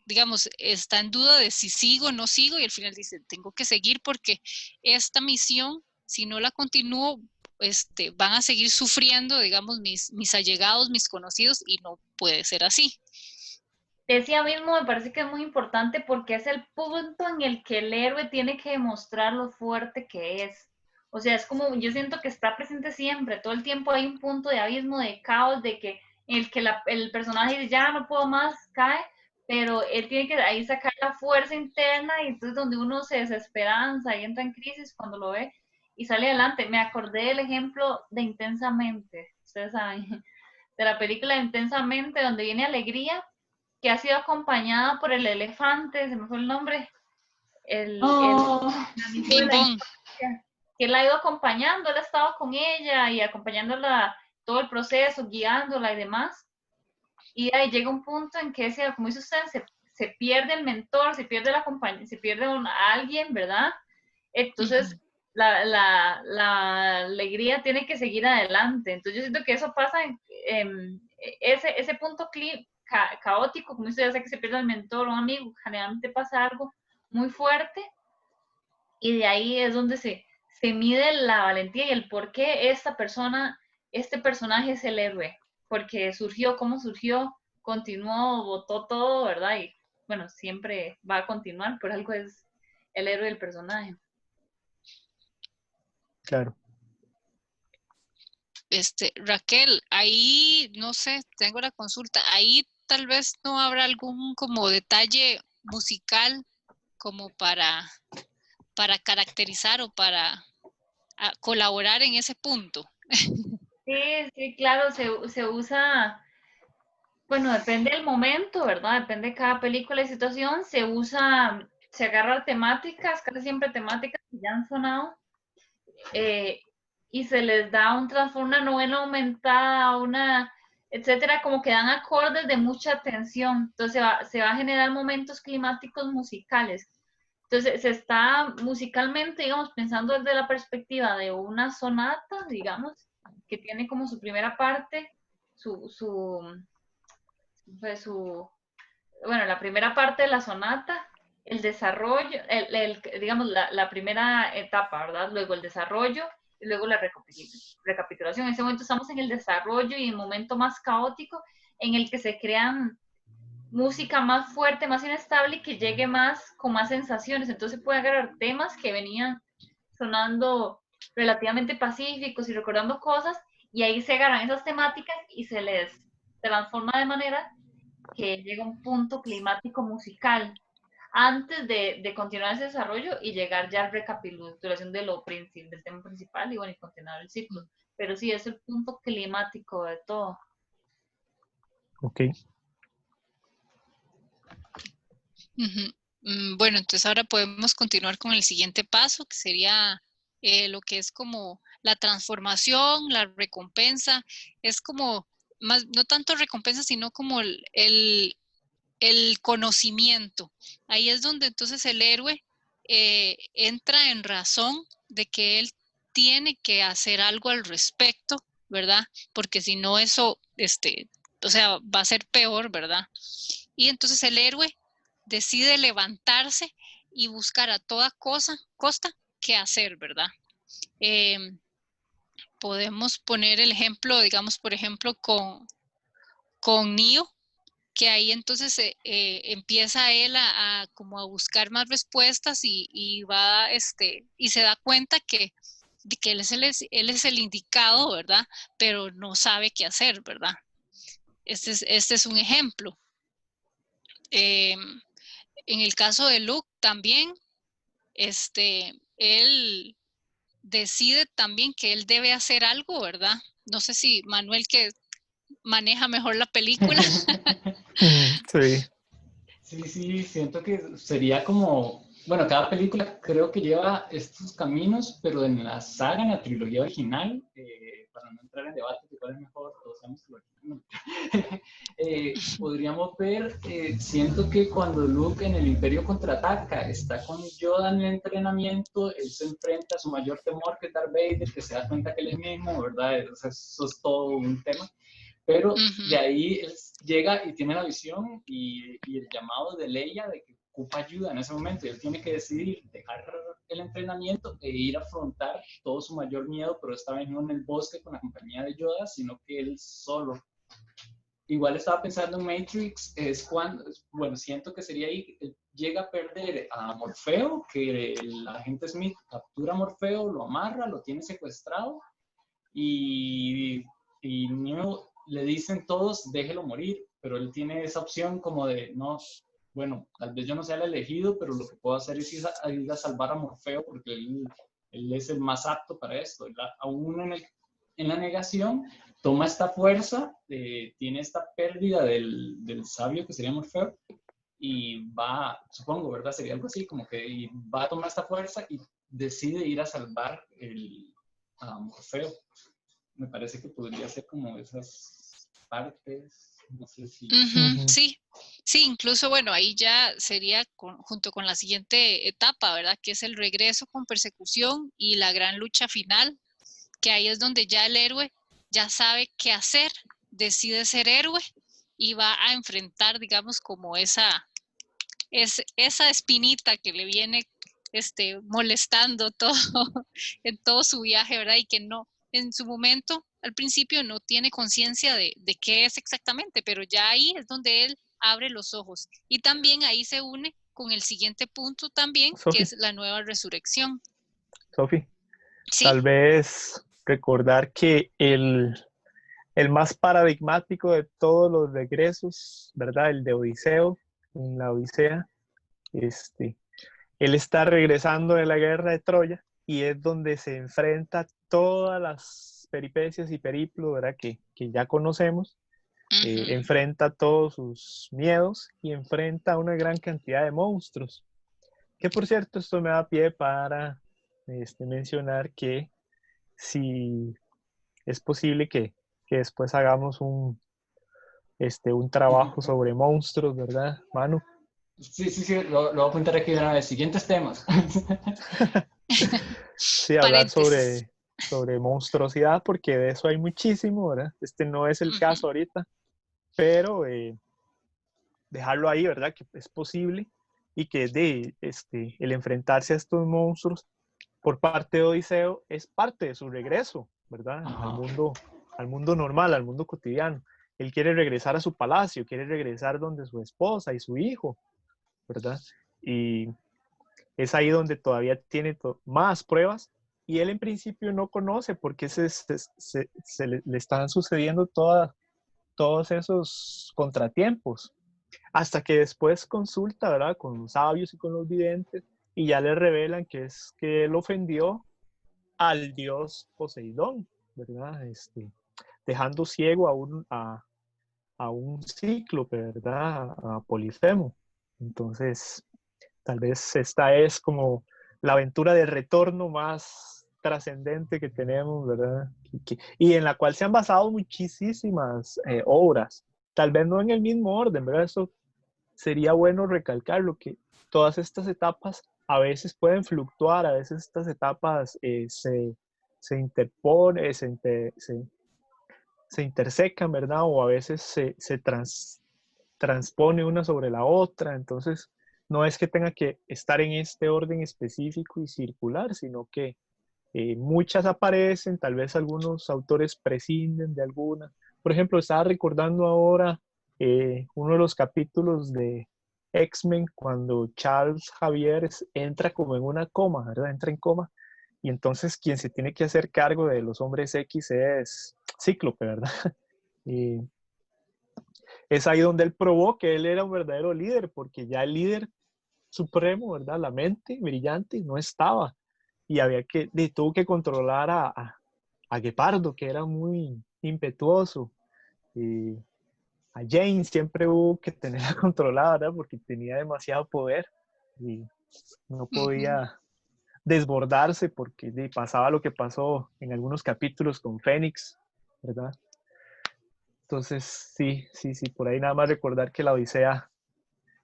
digamos, está en duda de si sigo o no sigo, y al final dice, tengo que seguir porque esta misión, si no la continúo, van a seguir sufriendo, digamos, mis allegados, mis conocidos, y no puede ser así. Ese mismo me parece que es muy importante porque es el punto en el que el héroe tiene que demostrar lo fuerte que es. O sea, es como, yo siento que está presente siempre, todo el tiempo hay un punto de abismo, de caos, de que el personaje dice, ya no puedo más, cae, pero él tiene que ahí sacar la fuerza interna, y entonces donde uno se desesperanza y entra en crisis cuando lo ve y sale adelante. Me acordé del ejemplo de Intensamente, ustedes saben, de la película Intensamente, donde viene Alegría, que ha sido acompañada por el elefante, se me fue el nombre, Bing Bong, que la ha ido acompañando, él ha estado con ella y acompañándola todo el proceso, guiándola y demás. Y ahí llega un punto en que, como dice usted, se pierde el mentor, se pierde la compañía, se pierde a alguien, ¿verdad? Entonces, la alegría tiene que seguir adelante. Entonces, yo siento que eso pasa en ese punto caótico, como usted dice, que se pierde el mentor o un amigo, generalmente pasa algo muy fuerte, y de ahí es donde se mide la valentía y el por qué este personaje es el héroe, porque surgió, cómo surgió, continuó, votó todo, ¿verdad? Y bueno, siempre va a continuar, por algo es el héroe del personaje. Claro. Raquel, ahí, no sé, tengo la consulta, ahí tal vez no habrá algún como detalle musical como para caracterizar o para colaborar en ese punto. Sí, claro, se usa, bueno, depende del momento, ¿verdad? Depende de cada película y situación, se agarra temáticas, casi siempre temáticas que ya han sonado, y se les da una novena aumentada, etcétera, como que dan acordes de mucha tensión. Entonces se va a generar momentos climáticos musicales. Entonces se está musicalmente, digamos, pensando desde la perspectiva de una sonata, digamos, que tiene como su primera parte, bueno, la primera parte de la sonata, el desarrollo, digamos, la primera etapa, ¿verdad? Luego el desarrollo y luego la recapitulación. En ese momento estamos en el desarrollo y en el momento más caótico en el que se crean música más fuerte, más inestable y que llegue más con más sensaciones. Entonces puede agarrar temas que venían sonando relativamente pacíficos y recordando cosas, y ahí se agarran esas temáticas y se les transforma de manera que llega un punto climático musical antes de continuar ese desarrollo y llegar ya a la recapitulación de del tema principal y bueno, y continuar el ciclo. Pero sí, es el punto climático de todo. Ok. Bueno, entonces ahora podemos continuar con el siguiente paso, que sería lo que es como la transformación, la recompensa. Es como, más, no tanto recompensa, sino como el conocimiento. Ahí es donde entonces el héroe entra en razón de que él tiene que hacer algo al respecto, ¿verdad? Porque si no eso, o sea, va a ser peor, ¿verdad? Y entonces el héroe decide levantarse y buscar a toda costa qué hacer, ¿verdad? Podemos poner el ejemplo, digamos, por ejemplo, con Neo, que ahí entonces empieza él como a buscar más respuestas y va, y se da cuenta de que él es el indicado, ¿verdad? Pero no sabe qué hacer, ¿verdad? Este es un ejemplo. En el caso de Luke también, él decide también que él debe hacer algo, ¿verdad? No sé si Manuel, que maneja mejor la película. Sí. Sí, siento que sería como, bueno, cada película creo que lleva estos caminos, pero en la saga, en la trilogía original, para no entrar en debate de cuál es mejor, todos sabemos que lo original, podríamos ver, siento que cuando Luke en el Imperio Contraataca está con Yoda en el entrenamiento, él se enfrenta a su mayor temor, que es Darth Vader, que se da cuenta que él es mismo, ¿verdad? O sea, eso es todo un tema. Pero de ahí él llega y tiene la visión y el llamado de Leia de que ocupa ayuda en ese momento. Y él tiene que decidir dejar el entrenamiento e ir a afrontar todo su mayor miedo, pero esta vez no en el bosque con la compañía de Yoda, sino que él solo. Igual estaba pensando en Matrix, es cuando, bueno, siento que sería ahí, llega a perder a Morfeo, que el agente Smith captura a Morfeo, lo amarra, lo tiene secuestrado y Neo le dicen todos, déjelo morir, pero él tiene esa opción como de, no, bueno, tal vez yo no sea el elegido, pero lo que puedo hacer es ir a salvar a Morfeo porque él es el más apto para esto. Aún en la negación, toma esta fuerza, tiene esta pérdida del sabio que sería Morfeo, y va, supongo, ¿verdad? Sería algo así, como que va a tomar esta fuerza y decide ir a salvar a Morfeo. Me parece que podría ser como esas partes, no sé si... Sí, sí, incluso, bueno, ahí ya sería junto con la siguiente etapa, ¿verdad? Que es el regreso con persecución y la gran lucha final, que ahí es donde ya el héroe ya sabe qué hacer, decide ser héroe y va a enfrentar, digamos, como esa espinita que le viene molestando todo en todo su viaje, ¿verdad? Y que no, en su momento, al principio no tiene conciencia de qué es exactamente, pero ya ahí es donde él abre los ojos. Y también ahí se une con el siguiente punto también, que Sofi, es la nueva resurrección. Sofi, Sí. tal vez recordar que el más paradigmático de todos los regresos, ¿verdad? El de Odiseo, en la Odisea, él está regresando de la guerra de Troya y es donde se enfrenta todas las peripecias y periplos, ¿verdad? Que ya conocemos. Enfrenta todos sus miedos y enfrenta una gran cantidad de monstruos. Que por cierto, esto me da pie para mencionar que si es posible que después hagamos un trabajo sobre monstruos, ¿verdad, Manu? Sí, sí, sí, lo voy a apuntar aquí de una vez. Siguientes temas. Sí, hablar Paréntesis. sobre monstruosidad, porque de eso hay muchísimo, ¿verdad? Este no es el caso ahorita, pero dejarlo ahí, ¿verdad? Que es posible y que el enfrentarse a estos monstruos por parte de Odiseo es parte de su regreso, ¿verdad? Al mundo normal, al mundo cotidiano. Él quiere regresar a su palacio, quiere regresar donde su esposa y su hijo, ¿verdad? Y es ahí donde todavía tiene más pruebas y él en principio no conoce por qué le están sucediendo todos esos contratiempos, hasta que después consulta, ¿verdad? Con los sabios y con los videntes y ya le revelan que es que él ofendió al dios Poseidón, ¿verdad? Dejando ciego a un cíclope, ¿verdad? A Polifemo. Entonces, tal vez esta es como la aventura de retorno más trascendente que tenemos, ¿verdad? Y en la cual se han basado muchísimas obras, tal vez no en el mismo orden, ¿verdad? Eso sería bueno recalcarlo, que todas estas etapas a veces pueden fluctuar, a veces estas etapas se interponen, se intersecan, ¿verdad? O a veces transpone una sobre la otra, entonces no es que tenga que estar en este orden específico y circular, sino que muchas aparecen, tal vez algunos autores prescinden de alguna. Por ejemplo, estaba recordando ahora uno de los capítulos de X-Men cuando Charles Xavier entra como en una coma, ¿verdad? Entra en coma y entonces quien se tiene que hacer cargo de los hombres X es Cíclope, ¿verdad? Y es ahí donde él probó que él era un verdadero líder, porque ya el líder supremo, ¿verdad? La mente brillante no estaba y tuvo que controlar a Gepardo, que era muy impetuoso. Y a Jane siempre hubo que tenerla controlada, ¿verdad? Porque tenía demasiado poder y no podía desbordarse porque pasaba lo que pasó en algunos capítulos con Fénix, ¿verdad? Entonces, sí, sí, sí, por ahí nada más recordar que la Odisea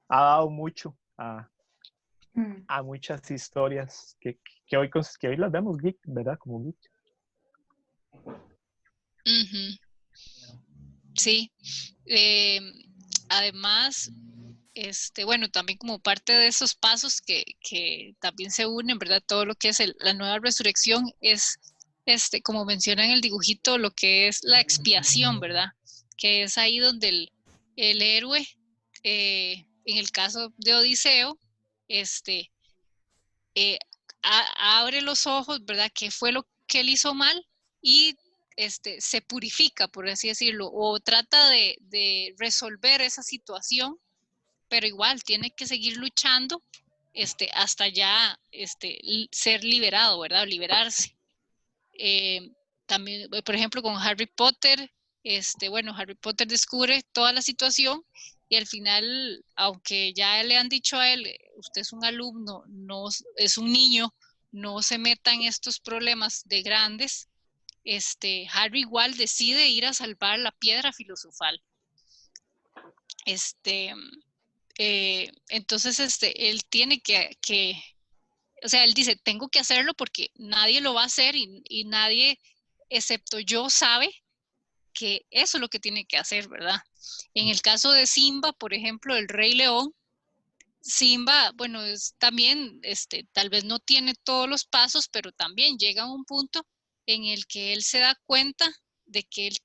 ha dado mucho a muchas historias que hoy las vemos geek, ¿verdad? Como geek. Sí. Además, bueno, también como parte de esos pasos que también se unen, ¿verdad? Todo lo que es la nueva resurrección es, como menciona en el dibujito, lo que es la expiación, ¿verdad? Que es ahí donde el héroe, en el caso de Odiseo, abre los ojos, ¿verdad? ¿Qué fue lo que él hizo mal? Y se purifica, por así decirlo, o trata de resolver esa situación, pero igual tiene que seguir luchando hasta ya ser liberado, ¿verdad? Liberarse. También, por ejemplo, con Harry Potter, bueno, Harry Potter descubre toda la situación y al final, aunque ya le han dicho a él, usted es un alumno, no es un niño, no se meta en estos problemas de grandes, Harry igual decide ir a salvar la piedra filosofal. Entonces, él tiene o sea, él dice, tengo que hacerlo porque nadie lo va a hacer y nadie, excepto yo, sabe que eso es lo que tiene que hacer, ¿verdad? En el caso de Simba, por ejemplo, el Rey León, Simba, bueno, también, tal vez no tiene todos los pasos, pero también llega a un punto en el que él se da cuenta de que él,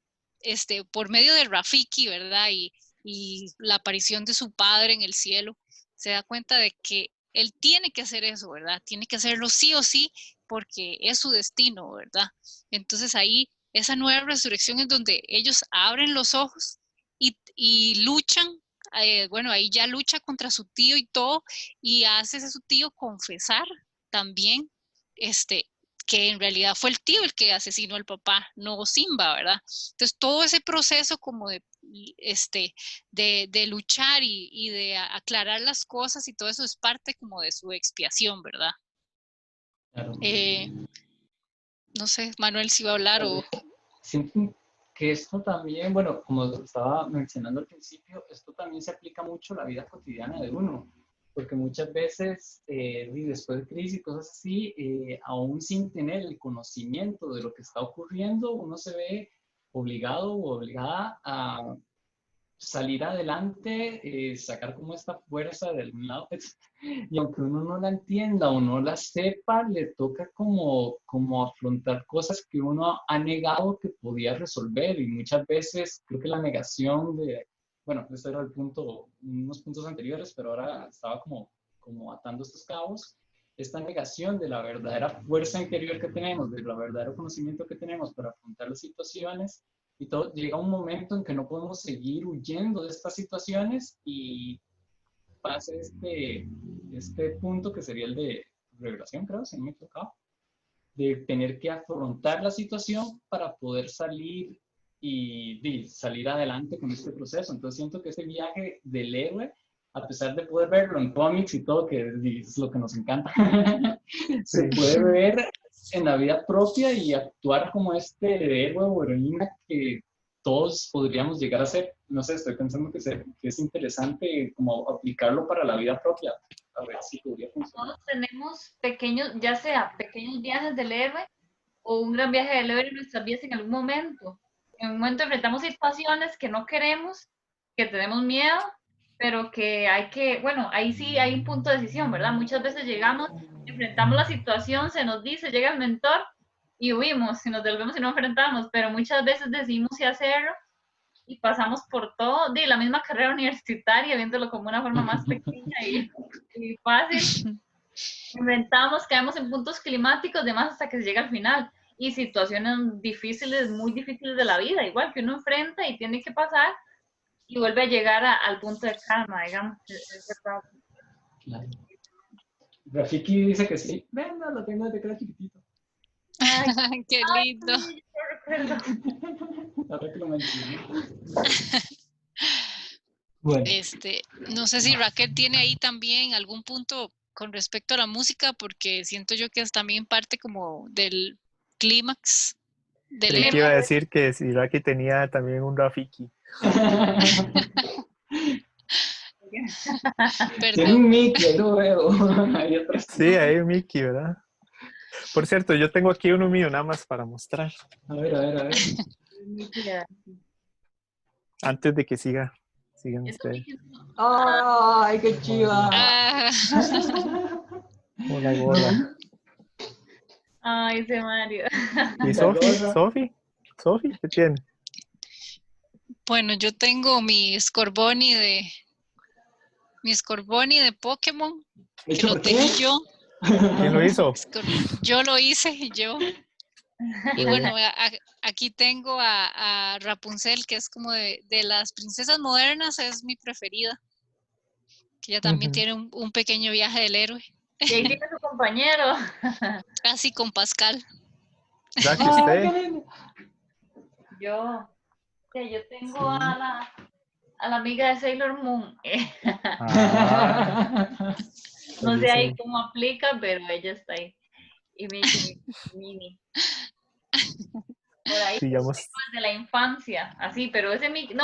por medio de Rafiki, ¿verdad? Y la aparición de su padre en el cielo, se da cuenta de que él tiene que hacer eso, ¿verdad? Tiene que hacerlo sí o sí, porque es su destino, ¿verdad? Entonces ahí, esa nueva resurrección es donde ellos abren los ojos y luchan bueno, ahí ya lucha contra su tío y todo, y hace a su tío confesar también, que en realidad fue el tío el que asesinó al papá, no Simba, ¿verdad? Entonces, todo ese proceso como de luchar y de aclarar las cosas y todo eso es parte como de su expiación, ¿verdad? Claro. No sé, Manuel, si va a hablar o... Siento que esto también, bueno, como estaba mencionando al principio, esto también se aplica mucho a la vida cotidiana de uno, porque muchas veces, y después de crisis y cosas así, aún sin tener el conocimiento de lo que está ocurriendo, uno se ve obligado o obligada a salir adelante, sacar como esta fuerza de algún lado, y aunque uno no la entienda o no la sepa, le toca como afrontar cosas que uno ha negado que podía resolver, y muchas veces creo que la negación de, bueno, este era el punto, unos puntos anteriores, pero ahora estaba como atando estos cabos, esta negación de la verdadera fuerza interior que tenemos, del verdadero conocimiento que tenemos para afrontar las situaciones, y todo, llega un momento en que no podemos seguir huyendo de estas situaciones y pasa este punto que sería el de revelación, creo, si no me equivoco, de tener que afrontar la situación para poder salir y salir adelante con este proceso. Entonces siento que este viaje del héroe, a pesar de poder verlo en cómics y todo, que es lo que nos encanta, se puede ver en la vida propia y actuar como este héroe o heroína que todos podríamos llegar a ser. No sé, estoy pensando que es interesante como aplicarlo para la vida propia. A ver si podría funcionar. Todos tenemos pequeños, ya sea pequeños viajes del héroe o un gran viaje del héroe en nuestras vidas en algún momento. En un momento enfrentamos situaciones que no queremos, que tenemos miedo, pero que hay que, bueno, ahí sí hay un punto de decisión, ¿verdad? Muchas veces llegamos, enfrentamos la situación, se nos dice, llega el mentor y huimos, y nos devolvemos y no enfrentamos, pero muchas veces decidimos si hacerlo y pasamos por todo, de la misma carrera universitaria, viéndolo como una forma más pequeña y fácil. Inventamos, caemos en puntos climáticos, demás hasta que se llega al final. Y situaciones difíciles, muy difíciles de la vida, igual que uno enfrenta y tiene que pasar y vuelve a llegar al punto de calma, digamos. Claro. Rafiki dice que sí. Venga, lo tengo desde que era chiquitito. Ay, qué lindo. Sí, yo recuerdo. Ahora que lo mencioné. Bueno. No sé si Raquel tiene ahí también algún punto con respecto a la música, porque siento yo que es también parte como del clímax del Creí que héroe. iba a decir que si Raki tenía también un Rafiki. Tiene un Perdón. Mickey, ahí lo veo. Ahí atrás. Sí, hay un Mickey, ¿verdad? Por cierto, yo tengo aquí uno mío nada más para mostrar. A ver, a ver, a ver. Antes de que sigan ustedes. ¡Ay, qué chiva! Ah, Hola, gorra. Ay, ese Mario. ¿Y La gorra. Sofi, ¿qué tiene? bueno, yo tengo mi Scorbunny de Pokémon, que ¿Hecho lo por tejí qué? yo. ¿Quién lo hizo? Yo lo hice, yo. Y bueno, aquí tengo a Rapunzel, que es como de las princesas modernas, es mi preferida. Que ella también tiene un pequeño viaje del héroe. Y ahí tiene su compañero. Así con Pascal. Raki, ¡Ay, usted. qué lindo! Yo tengo a la amiga de Sailor Moon. Ah, No sé ahí buenísimo. cómo aplica, pero ella está ahí. Y Mini. Por ahí Digamos, de la infancia, así, pero ese Mickey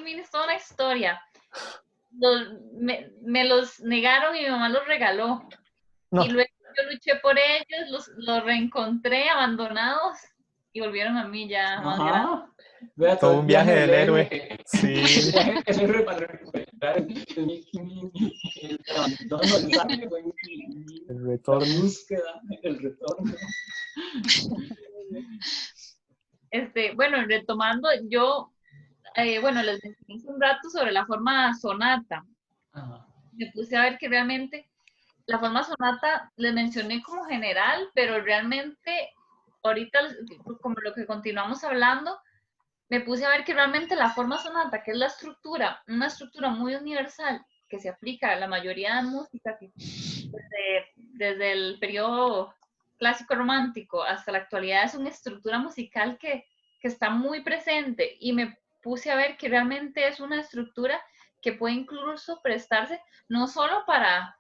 Mini es toda una historia. Me los negaron y mi mamá los regaló. no. Y luego yo luché por ellos, los reencontré abandonados y volvieron a mí ya más grandes. Ajá. Vea Todo un viaje del héroe. Sí. El viaje del héroe para recuperar el Mickey Mini. El abandono, el sangre, El la retorno. búsqueda, el retorno. Bueno, retomando, yo, bueno, les mencioné un rato sobre la forma sonata. Ajá. Me puse a ver que realmente la forma sonata les mencioné como general, pero realmente ahorita, como lo que continuamos hablando, me puse a ver que realmente la forma sonata, que es la estructura, una estructura muy universal que se aplica a la mayoría de música, desde el periodo clásico romántico hasta la actualidad, es una estructura musical que está muy presente, y me puse a ver que realmente es una estructura que puede incluso prestarse no solo para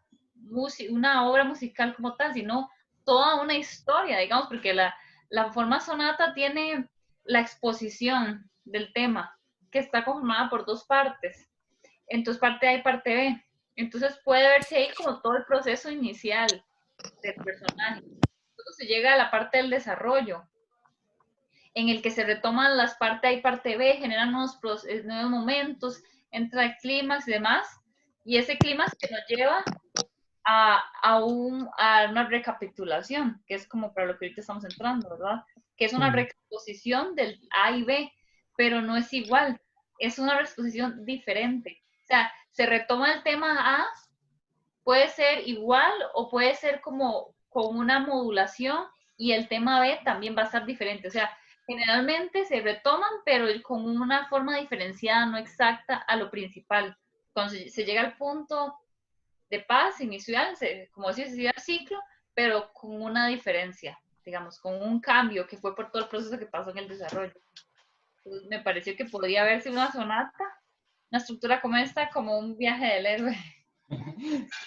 una obra musical como tal, sino toda una historia, digamos, porque la forma sonata tiene la exposición del tema, que está conformada por dos partes. Entonces, parte A y parte B. Entonces, puede verse ahí como todo el proceso inicial del personaje. Entonces, se llega a la parte del desarrollo, en el que se retoman las parte A y parte B, generan nuevos momentos, entra el clímax y demás, y ese clímax que nos lleva a una recapitulación, que es como para lo que ahorita estamos entrando, ¿verdad? Que es una reexposición del A y B, pero no es igual, es una reexposición diferente. O sea, se retoma el tema A, puede ser igual o puede ser como con una modulación, y el tema B también va a estar diferente. O sea, generalmente se retoman, pero con una forma diferenciada, no exacta a lo principal. Cuando se llega al punto de paz inicial, como si se hiciera ciclo, pero con una diferencia, digamos, con un cambio que fue por todo el proceso que pasó en el desarrollo. Entonces, me pareció que podría verse una sonata, una estructura como esta, como un viaje del héroe.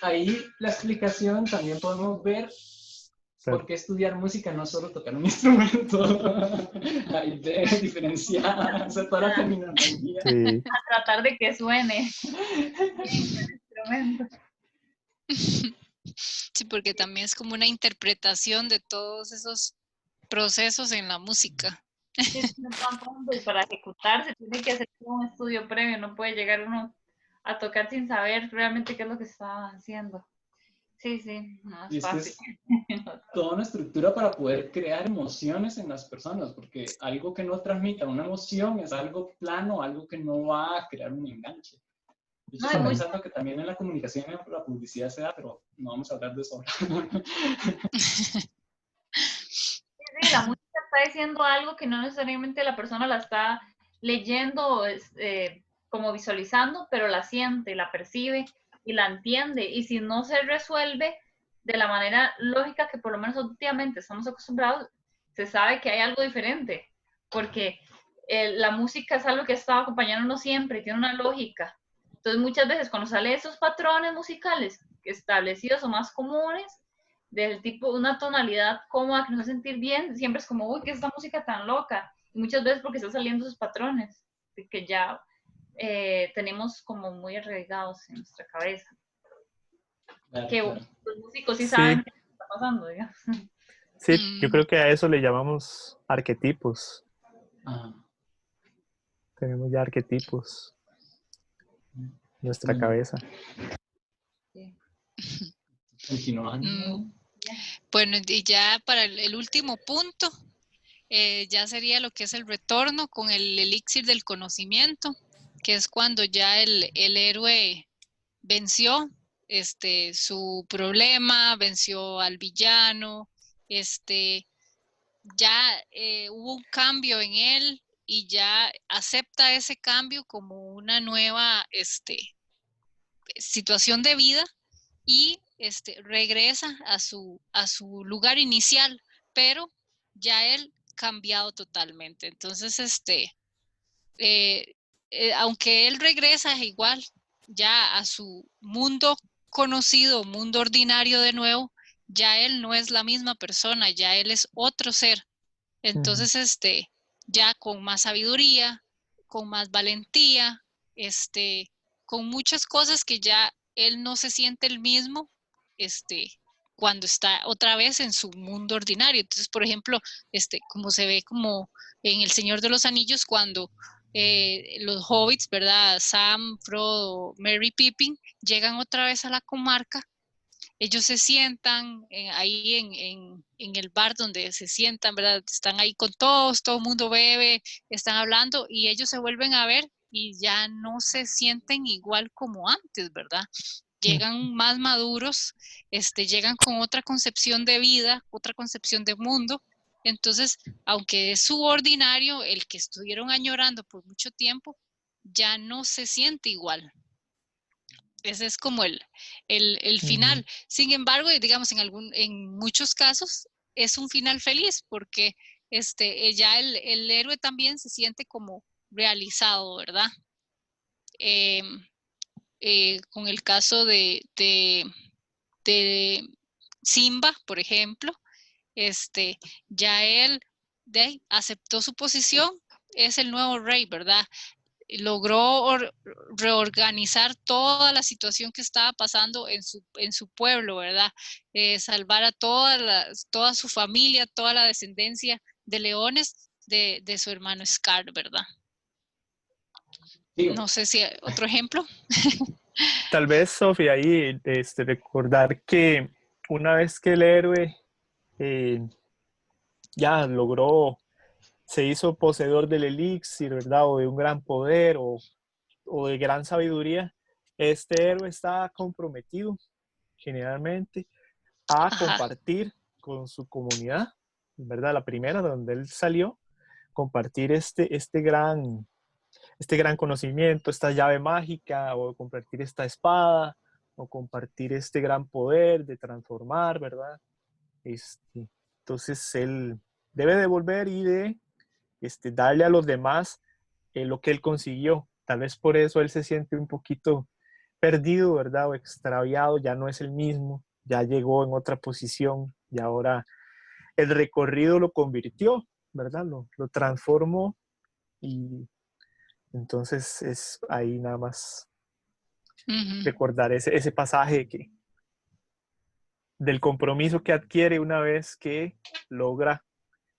Ahí la explicación también podemos ver por qué estudiar música, no solo tocar un instrumento. La idea es diferenciar, o sea, toda la terminología. Sí. A tratar de que suene el instrumento. Sí, porque también es como una interpretación de todos esos procesos en la música. Sí, y para ejecutarse tiene que hacer un estudio previo, no puede llegar uno a tocar sin saber realmente qué es lo que está haciendo. Sí, sí, no Y es es que fácil. es toda una estructura para poder crear emociones en las personas, porque algo que no transmita una emoción es algo plano, algo que no va a crear un enganche. De hecho, No, está pensando que también en la comunicación y en la publicidad se da, pero no vamos a hablar de eso ahora. sí, la música está diciendo algo que no necesariamente la persona la está leyendo, como visualizando, pero la siente, la percibe y la entiende. Y si no se resuelve de la manera lógica que por lo menos últimamente estamos acostumbrados, se sabe que hay algo diferente, porque la música es algo que está acompañándonos siempre, tiene una lógica. Entonces, muchas veces cuando salen esos patrones musicales establecidos o más comunes, del tipo, una tonalidad cómoda que nos hace sentir bien, siempre es como, uy, ¿qué es esta música tan loca? Y muchas veces porque están saliendo esos patrones que ya tenemos como muy arraigados en nuestra cabeza. Claro, Que claro. los músicos sí Sí. saben qué está pasando, digamos. Sí, yo creo que a eso le llamamos arquetipos. Ajá. Tenemos ya arquetipos en nuestra Bueno, cabeza. Sí. continuando. Bueno, y ya para el último punto, ya sería lo que es el retorno con el elixir del conocimiento, que es cuando ya el héroe venció su problema, venció al villano, ya hubo un cambio en él y ya acepta ese cambio como una nueva situación de vida, y regresa a su lugar inicial, pero ya él cambiado totalmente. Entonces, aunque él regresa igual ya a su mundo conocido, mundo ordinario de nuevo, ya él no es la misma persona, ya él es otro ser. Entonces, ya con más sabiduría, con más valentía, con muchas cosas que ya él no se siente el mismo, cuando está otra vez en su mundo ordinario. Entonces, por ejemplo, como se ve como en El Señor de los Anillos, cuando los hobbits, ¿verdad? Sam, Frodo, Merry, Pippin, llegan otra vez a la comarca. Ellos se sientan ahí en el bar donde se sientan, ¿verdad? Están ahí con todos, todo el mundo bebe, están hablando, y ellos se vuelven a ver y ya no se sienten igual como antes, ¿verdad? Llegan más maduros, llegan con otra concepción de vida, otra concepción de mundo, Entonces, aunque es subordinario, el que estuvieron añorando por mucho tiempo, ya no se siente igual. Ese es como el final. Sin embargo, digamos, en muchos casos es un final feliz porque ya el héroe también se siente como realizado, ¿verdad? Con el caso de Simba, por ejemplo, ya él aceptó su posición, es el nuevo rey, ¿verdad? Logró reorganizar toda la situación que estaba pasando en su pueblo, ¿verdad? Salvar a toda su familia, toda la descendencia de leones de su hermano Scar, ¿verdad? Sí. No sé si otro ejemplo. Tal vez, Sofía, ahí recordar que una vez que el héroe ya logró, se hizo poseedor del elixir, ¿verdad? O de un gran poder o de gran sabiduría, este héroe está comprometido generalmente a Ajá. compartir con su comunidad, ¿verdad? La primera donde él salió, compartir este gran conocimiento, esta llave mágica, o compartir esta espada, o compartir este gran poder de transformar, ¿verdad? Entonces él debe devolver y de darle a los demás lo que él consiguió. Tal vez por eso él se siente un poquito perdido, ¿verdad? O extraviado, ya no es el mismo, ya llegó en otra posición y ahora el recorrido lo convirtió, ¿verdad? Lo transformó y entonces es ahí nada más recordar ese pasaje del compromiso que adquiere una vez que logra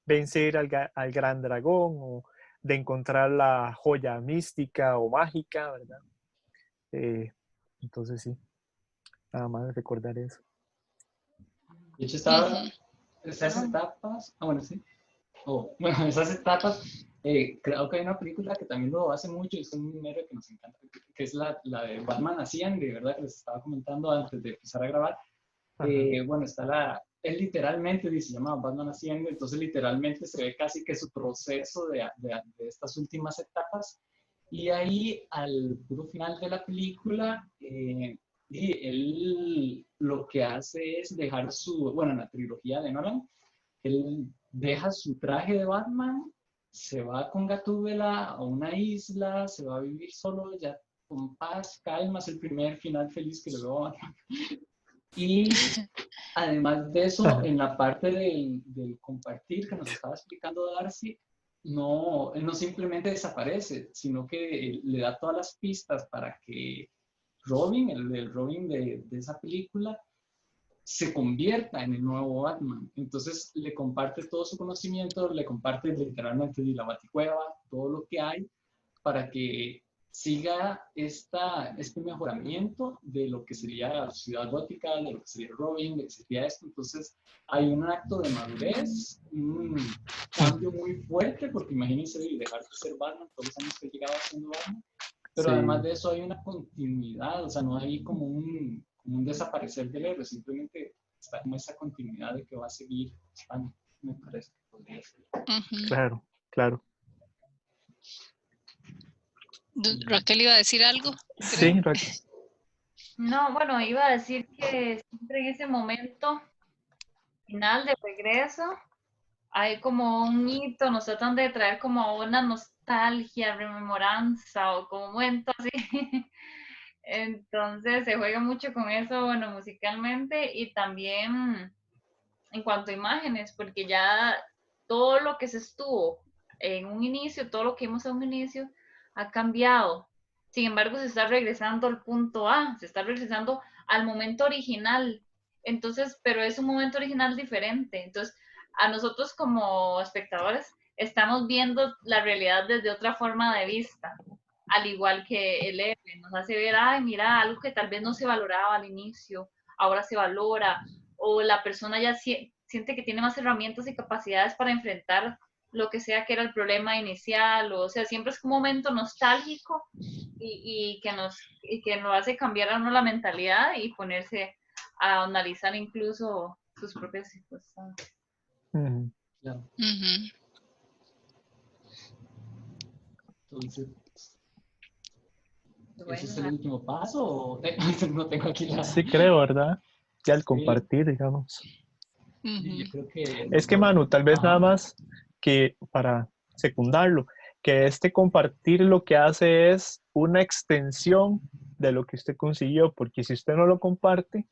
vencer al gran dragón o de encontrar la joya mística o mágica, ¿verdad? Entonces sí, nada más recordar eso. De hecho, estaba esas etapas, bueno, sí, bueno, esas etapas, creo que hay una película que también lo hace mucho y es un héroe que nos encanta, que es la de Batman Asciende, de verdad, que les estaba comentando antes de empezar a grabar. Bueno, él literalmente dice, se llama Batman Asciende, entonces literalmente se ve casi que su proceso de estas últimas etapas, y ahí al puro final de la película, y él lo que hace es dejar bueno, en la trilogía de Nolan, él deja su traje de Batman, se va con Gatúbela a una isla, se va a vivir solo, ya con paz, calma, es el primer final feliz que le veo a Batman. Y además de eso, en la parte del compartir que nos estaba explicando Darcy, él no simplemente desaparece, sino que le da todas las pistas para que Robin, el Robin de esa película, se convierta en el nuevo Batman. Entonces le comparte todo su conocimiento, le comparte literalmente de la Baticueva, todo lo que hay, para que siga este mejoramiento de lo que sería Ciudad Gótica, de lo que sería Robin, de lo que sería esto. Entonces hay un acto de madurez, un cambio muy fuerte, porque imagínense dejar de ser Batman todos los años que llegaba siendo Batman, pero Sí. además de eso hay una continuidad, o sea, no hay como un desaparecer del héroe, simplemente está como esa continuidad de que va a seguir estando, me parece que podría ser. Claro, claro. Raquel iba a decir algo, creo. Sí, Raquel. No, bueno, iba a decir que siempre en ese momento final de regreso hay como un hito, nos tratan de traer como una nostalgia, rememoranza o como un momento así. Entonces se juega mucho con eso, bueno, musicalmente y también en cuanto a imágenes, porque ya todo lo que se estuvo en un inicio, todo lo que vimos en un inicio, ha cambiado. Sin embargo, se está regresando al punto A, se está regresando al momento original. Entonces, pero es un momento original diferente. Entonces, a nosotros como espectadores estamos viendo la realidad desde otra forma de vista, al igual que el héroe. Nos hace ver, ay, mira, algo que tal vez no se valoraba al inicio, ahora se valora, o la persona ya siente que tiene más herramientas y capacidades para enfrentar lo que sea que era el problema inicial, o sea, siempre es un momento nostálgico y que nos hace cambiar a uno la mentalidad y ponerse a analizar incluso sus propias circunstancias. Claro. Ujú. Entonces, ¿ese es el Bueno, último paso? ¿O no tengo aquí la... Sí creo, ¿verdad? Ya al Sí, compartir, digamos. sí, yo Ujú. creo que Es que Manu, tal vez nada Ajá. más que para secundarlo, que este compartir lo que hace es una extensión de lo que usted consiguió, porque si usted no lo comparte,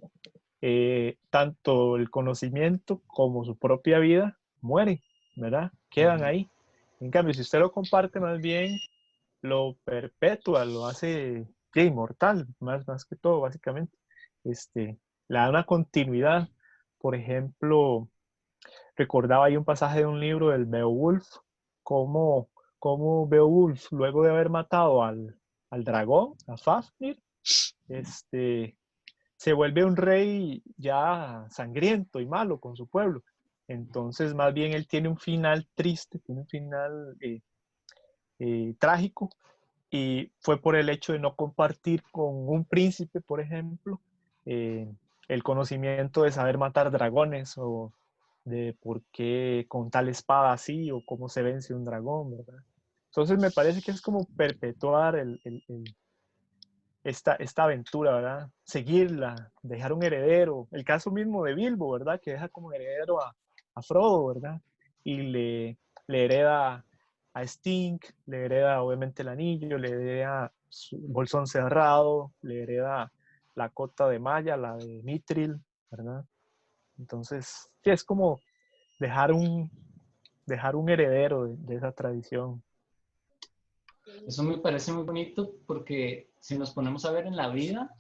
tanto el conocimiento como su propia vida mueren, ¿verdad? Quedan Ujú. ahí. En cambio, si usted lo comparte, más bien lo perpetúa, lo hace ya inmortal, más que todo, básicamente. Le da una continuidad. Por ejemplo, recordaba ahí un pasaje de un libro del Beowulf, cómo, cómo Beowulf, luego de haber matado al dragón, a Fafnir, este, se vuelve un rey ya sangriento y malo con su pueblo. Entonces, más bien él tiene un final triste, tiene un final trágico, y fue por el hecho de no compartir con un príncipe, por ejemplo, eh, el conocimiento de saber matar dragones o de por qué con tal espada así o cómo se vence un dragón, ¿verdad? Entonces me parece que es como perpetuar esta aventura, ¿verdad? Seguirla, dejar un heredero. El caso mismo de Bilbo, ¿verdad? Que deja como heredero a Frodo, ¿verdad? Y le hereda a Sting, le hereda obviamente el anillo, le hereda su bolsón cerrado, le hereda la cota de malla, la de Mithril, ¿verdad? Entonces, sí, es como dejar dejar un heredero de esa tradición. Eso me parece muy bonito porque si nos ponemos a ver en la vida,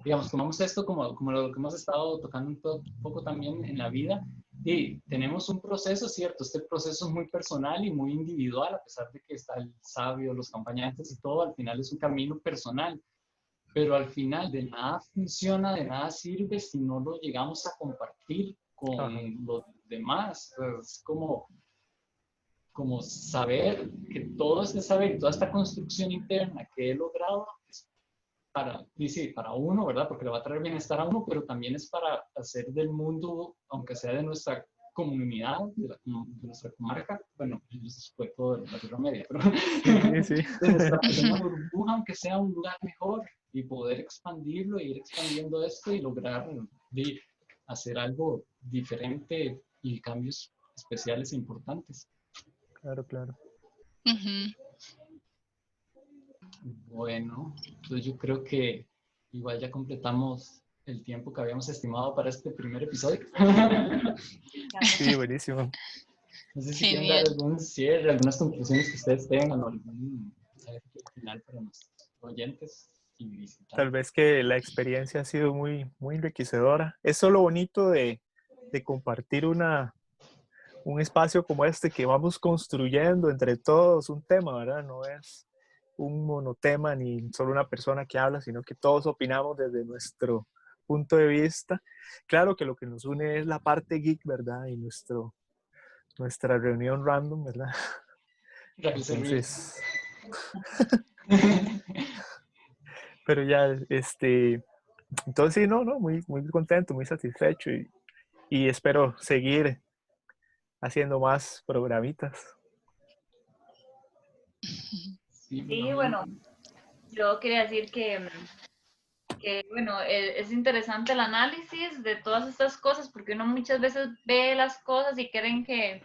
digamos, tomamos esto como lo que hemos estado tocando un poco también en la vida, y tenemos un proceso, ¿cierto? Este proceso es muy personal y muy individual, a pesar de que está el sabio, los acompañantes y todo, al final es un camino personal, pero al final de nada funciona, de nada sirve si no lo llegamos a compartir con Ajá, los demás. Es como saber que todo este saber, toda esta construcción interna que he logrado es para, y sí, para uno, ¿verdad? Porque le va a traer bienestar a uno, pero también es para hacer del mundo, aunque sea de nuestra comunidad, de nuestra comarca, bueno, eso fue todo de la Tierra Media, pero sí, sí. de nuestra pequeña burbuja, aunque sea un lugar mejor, y poder expandirlo, e ir expandiendo esto y lograr de, hacer algo diferente y cambios especiales e importantes. Claro, claro. Ujú. Bueno, entonces yo creo que igual ya completamos el tiempo que habíamos estimado para este primer episodio. Sí, buenísimo. No sé si quieren dar Genial. algún cierre, algunas conclusiones que ustedes tengan o algún mensaje final para nuestros oyentes y Tal visitantes. vez que la experiencia ha sido muy enriquecedora. Eso es lo bonito de compartir un espacio como este que vamos construyendo entre todos un tema, ¿verdad? No es un monotema ni solo una persona que habla, sino que todos opinamos desde nuestro punto de vista. Claro que lo que nos une es la parte geek, ¿verdad? Y nuestra reunión random, ¿verdad? Raquel Servil. Entonces, pero ya, entonces sí, no, muy contento, muy satisfecho y espero seguir haciendo más programitas. Sí, sí, bueno, bueno, yo quería decir bueno, es interesante el análisis de todas estas cosas, porque uno muchas veces ve las cosas y creen que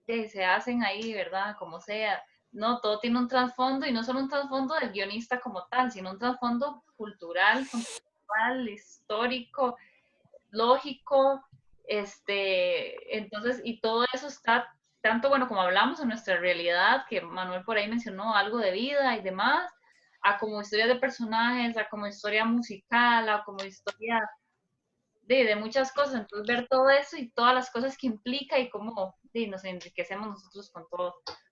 se hacen ahí, ¿verdad? Como sea. No, todo tiene un trasfondo y no solo un trasfondo del guionista como tal, sino un trasfondo cultural, contextual, histórico, lógico, entonces, y todo eso está tanto, bueno, como hablamos en nuestra realidad, que Manuel por ahí mencionó algo de vida y demás, a como historia de personajes, a como historia musical, a como historia de muchas cosas, entonces ver todo eso y todas las cosas que implica y cómo nos enriquecemos nosotros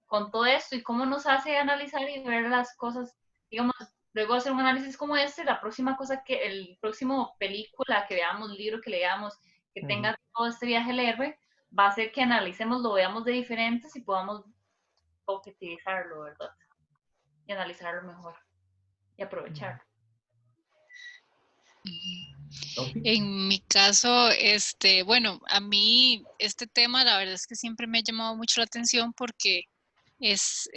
con todo esto y cómo nos hace analizar y ver las cosas, digamos, luego hacer un análisis como este, la próxima cosa el próximo película que veamos, libro que leamos, que Ujú. tenga todo este viaje al héroe, va a ser que analicemos, lo veamos de diferentes y podamos objetivizarlo, ¿verdad? Y analizarlo mejor y aprovecharlo. En mi caso, bueno, a mí este tema la verdad es que siempre me ha llamado mucho la atención porque es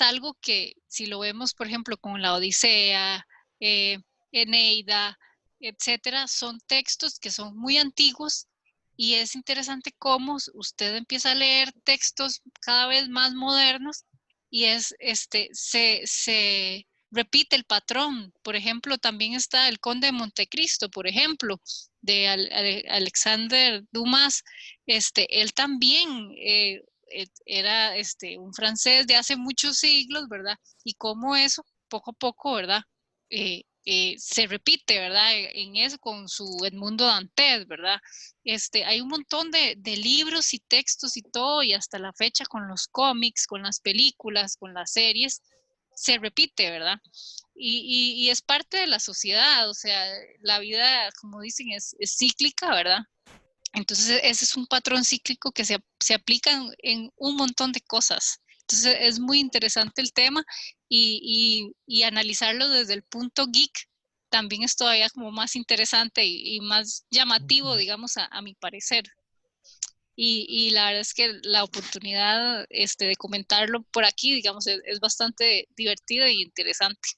algo que si lo vemos, por ejemplo, con la Odisea, Eneida, etcétera, son textos que son muy antiguos y es interesante cómo usted empieza a leer textos cada vez más modernos y se repite el patrón. Por ejemplo, también está El Conde de Montecristo, por ejemplo, de Alexander Dumas. Él también era un francés de hace muchos siglos, ¿verdad? Y cómo eso, poco a poco, ¿verdad? Se repite, ¿verdad? En eso con su Edmundo Dantes, ¿verdad? Hay un montón de libros y textos y todo, y hasta la fecha con los cómics, con las películas, con las series, se repite, ¿verdad? Y es parte de la sociedad, o sea, la vida, como dicen, es cíclica, ¿verdad? Entonces, ese es un patrón cíclico que se aplica en un montón de cosas. Entonces, es muy interesante el tema y analizarlo desde el punto geek también es todavía como más interesante y más llamativo, digamos, a mi parecer. Y la verdad es que la oportunidad de comentarlo por aquí, digamos, es bastante divertida y interesante.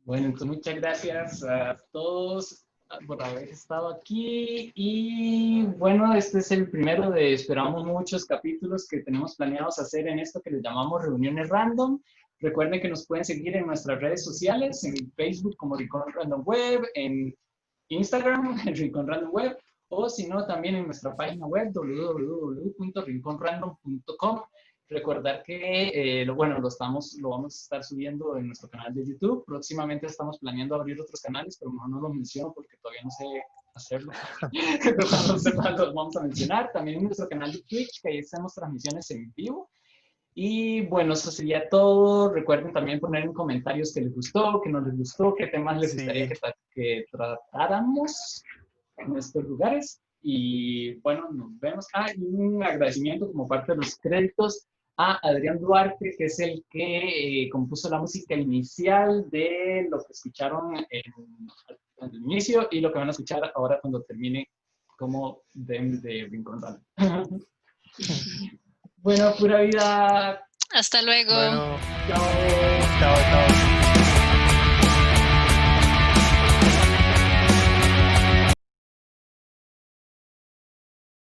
Bueno, entonces muchas gracias a todos por haber estado aquí y bueno, este es el primero de esperamos muchos capítulos que tenemos planeados hacer en esto que les llamamos reuniones random. Recuerden que nos pueden seguir en nuestras redes sociales, en Facebook como Rincón Random Web, en Instagram, en Rincón Random Web, o si no, también en nuestra página web www.rinconrandom.com. Recordar que, lo vamos a estar subiendo en nuestro canal de YouTube. Próximamente estamos planeando abrir otros canales, pero mejor no lo menciono porque todavía no sé hacerlo. Pero cuando sepa los vamos a mencionar. También en nuestro canal de Twitch, que ahí hacemos transmisiones en vivo. Y bueno, eso sería todo. Recuerden también poner en comentarios qué les gustó, qué no les gustó, qué temas les gustaría que tratáramos en estos lugares. Y bueno, nos vemos. Y un agradecimiento como parte de los créditos a Adrián Duarte, que es el que compuso la música inicial de lo que escucharon en el inicio y lo que van a escuchar ahora cuando termine como de Rincón Random. Bueno, pura vida. Hasta luego. Bueno, Chao. chao, chao.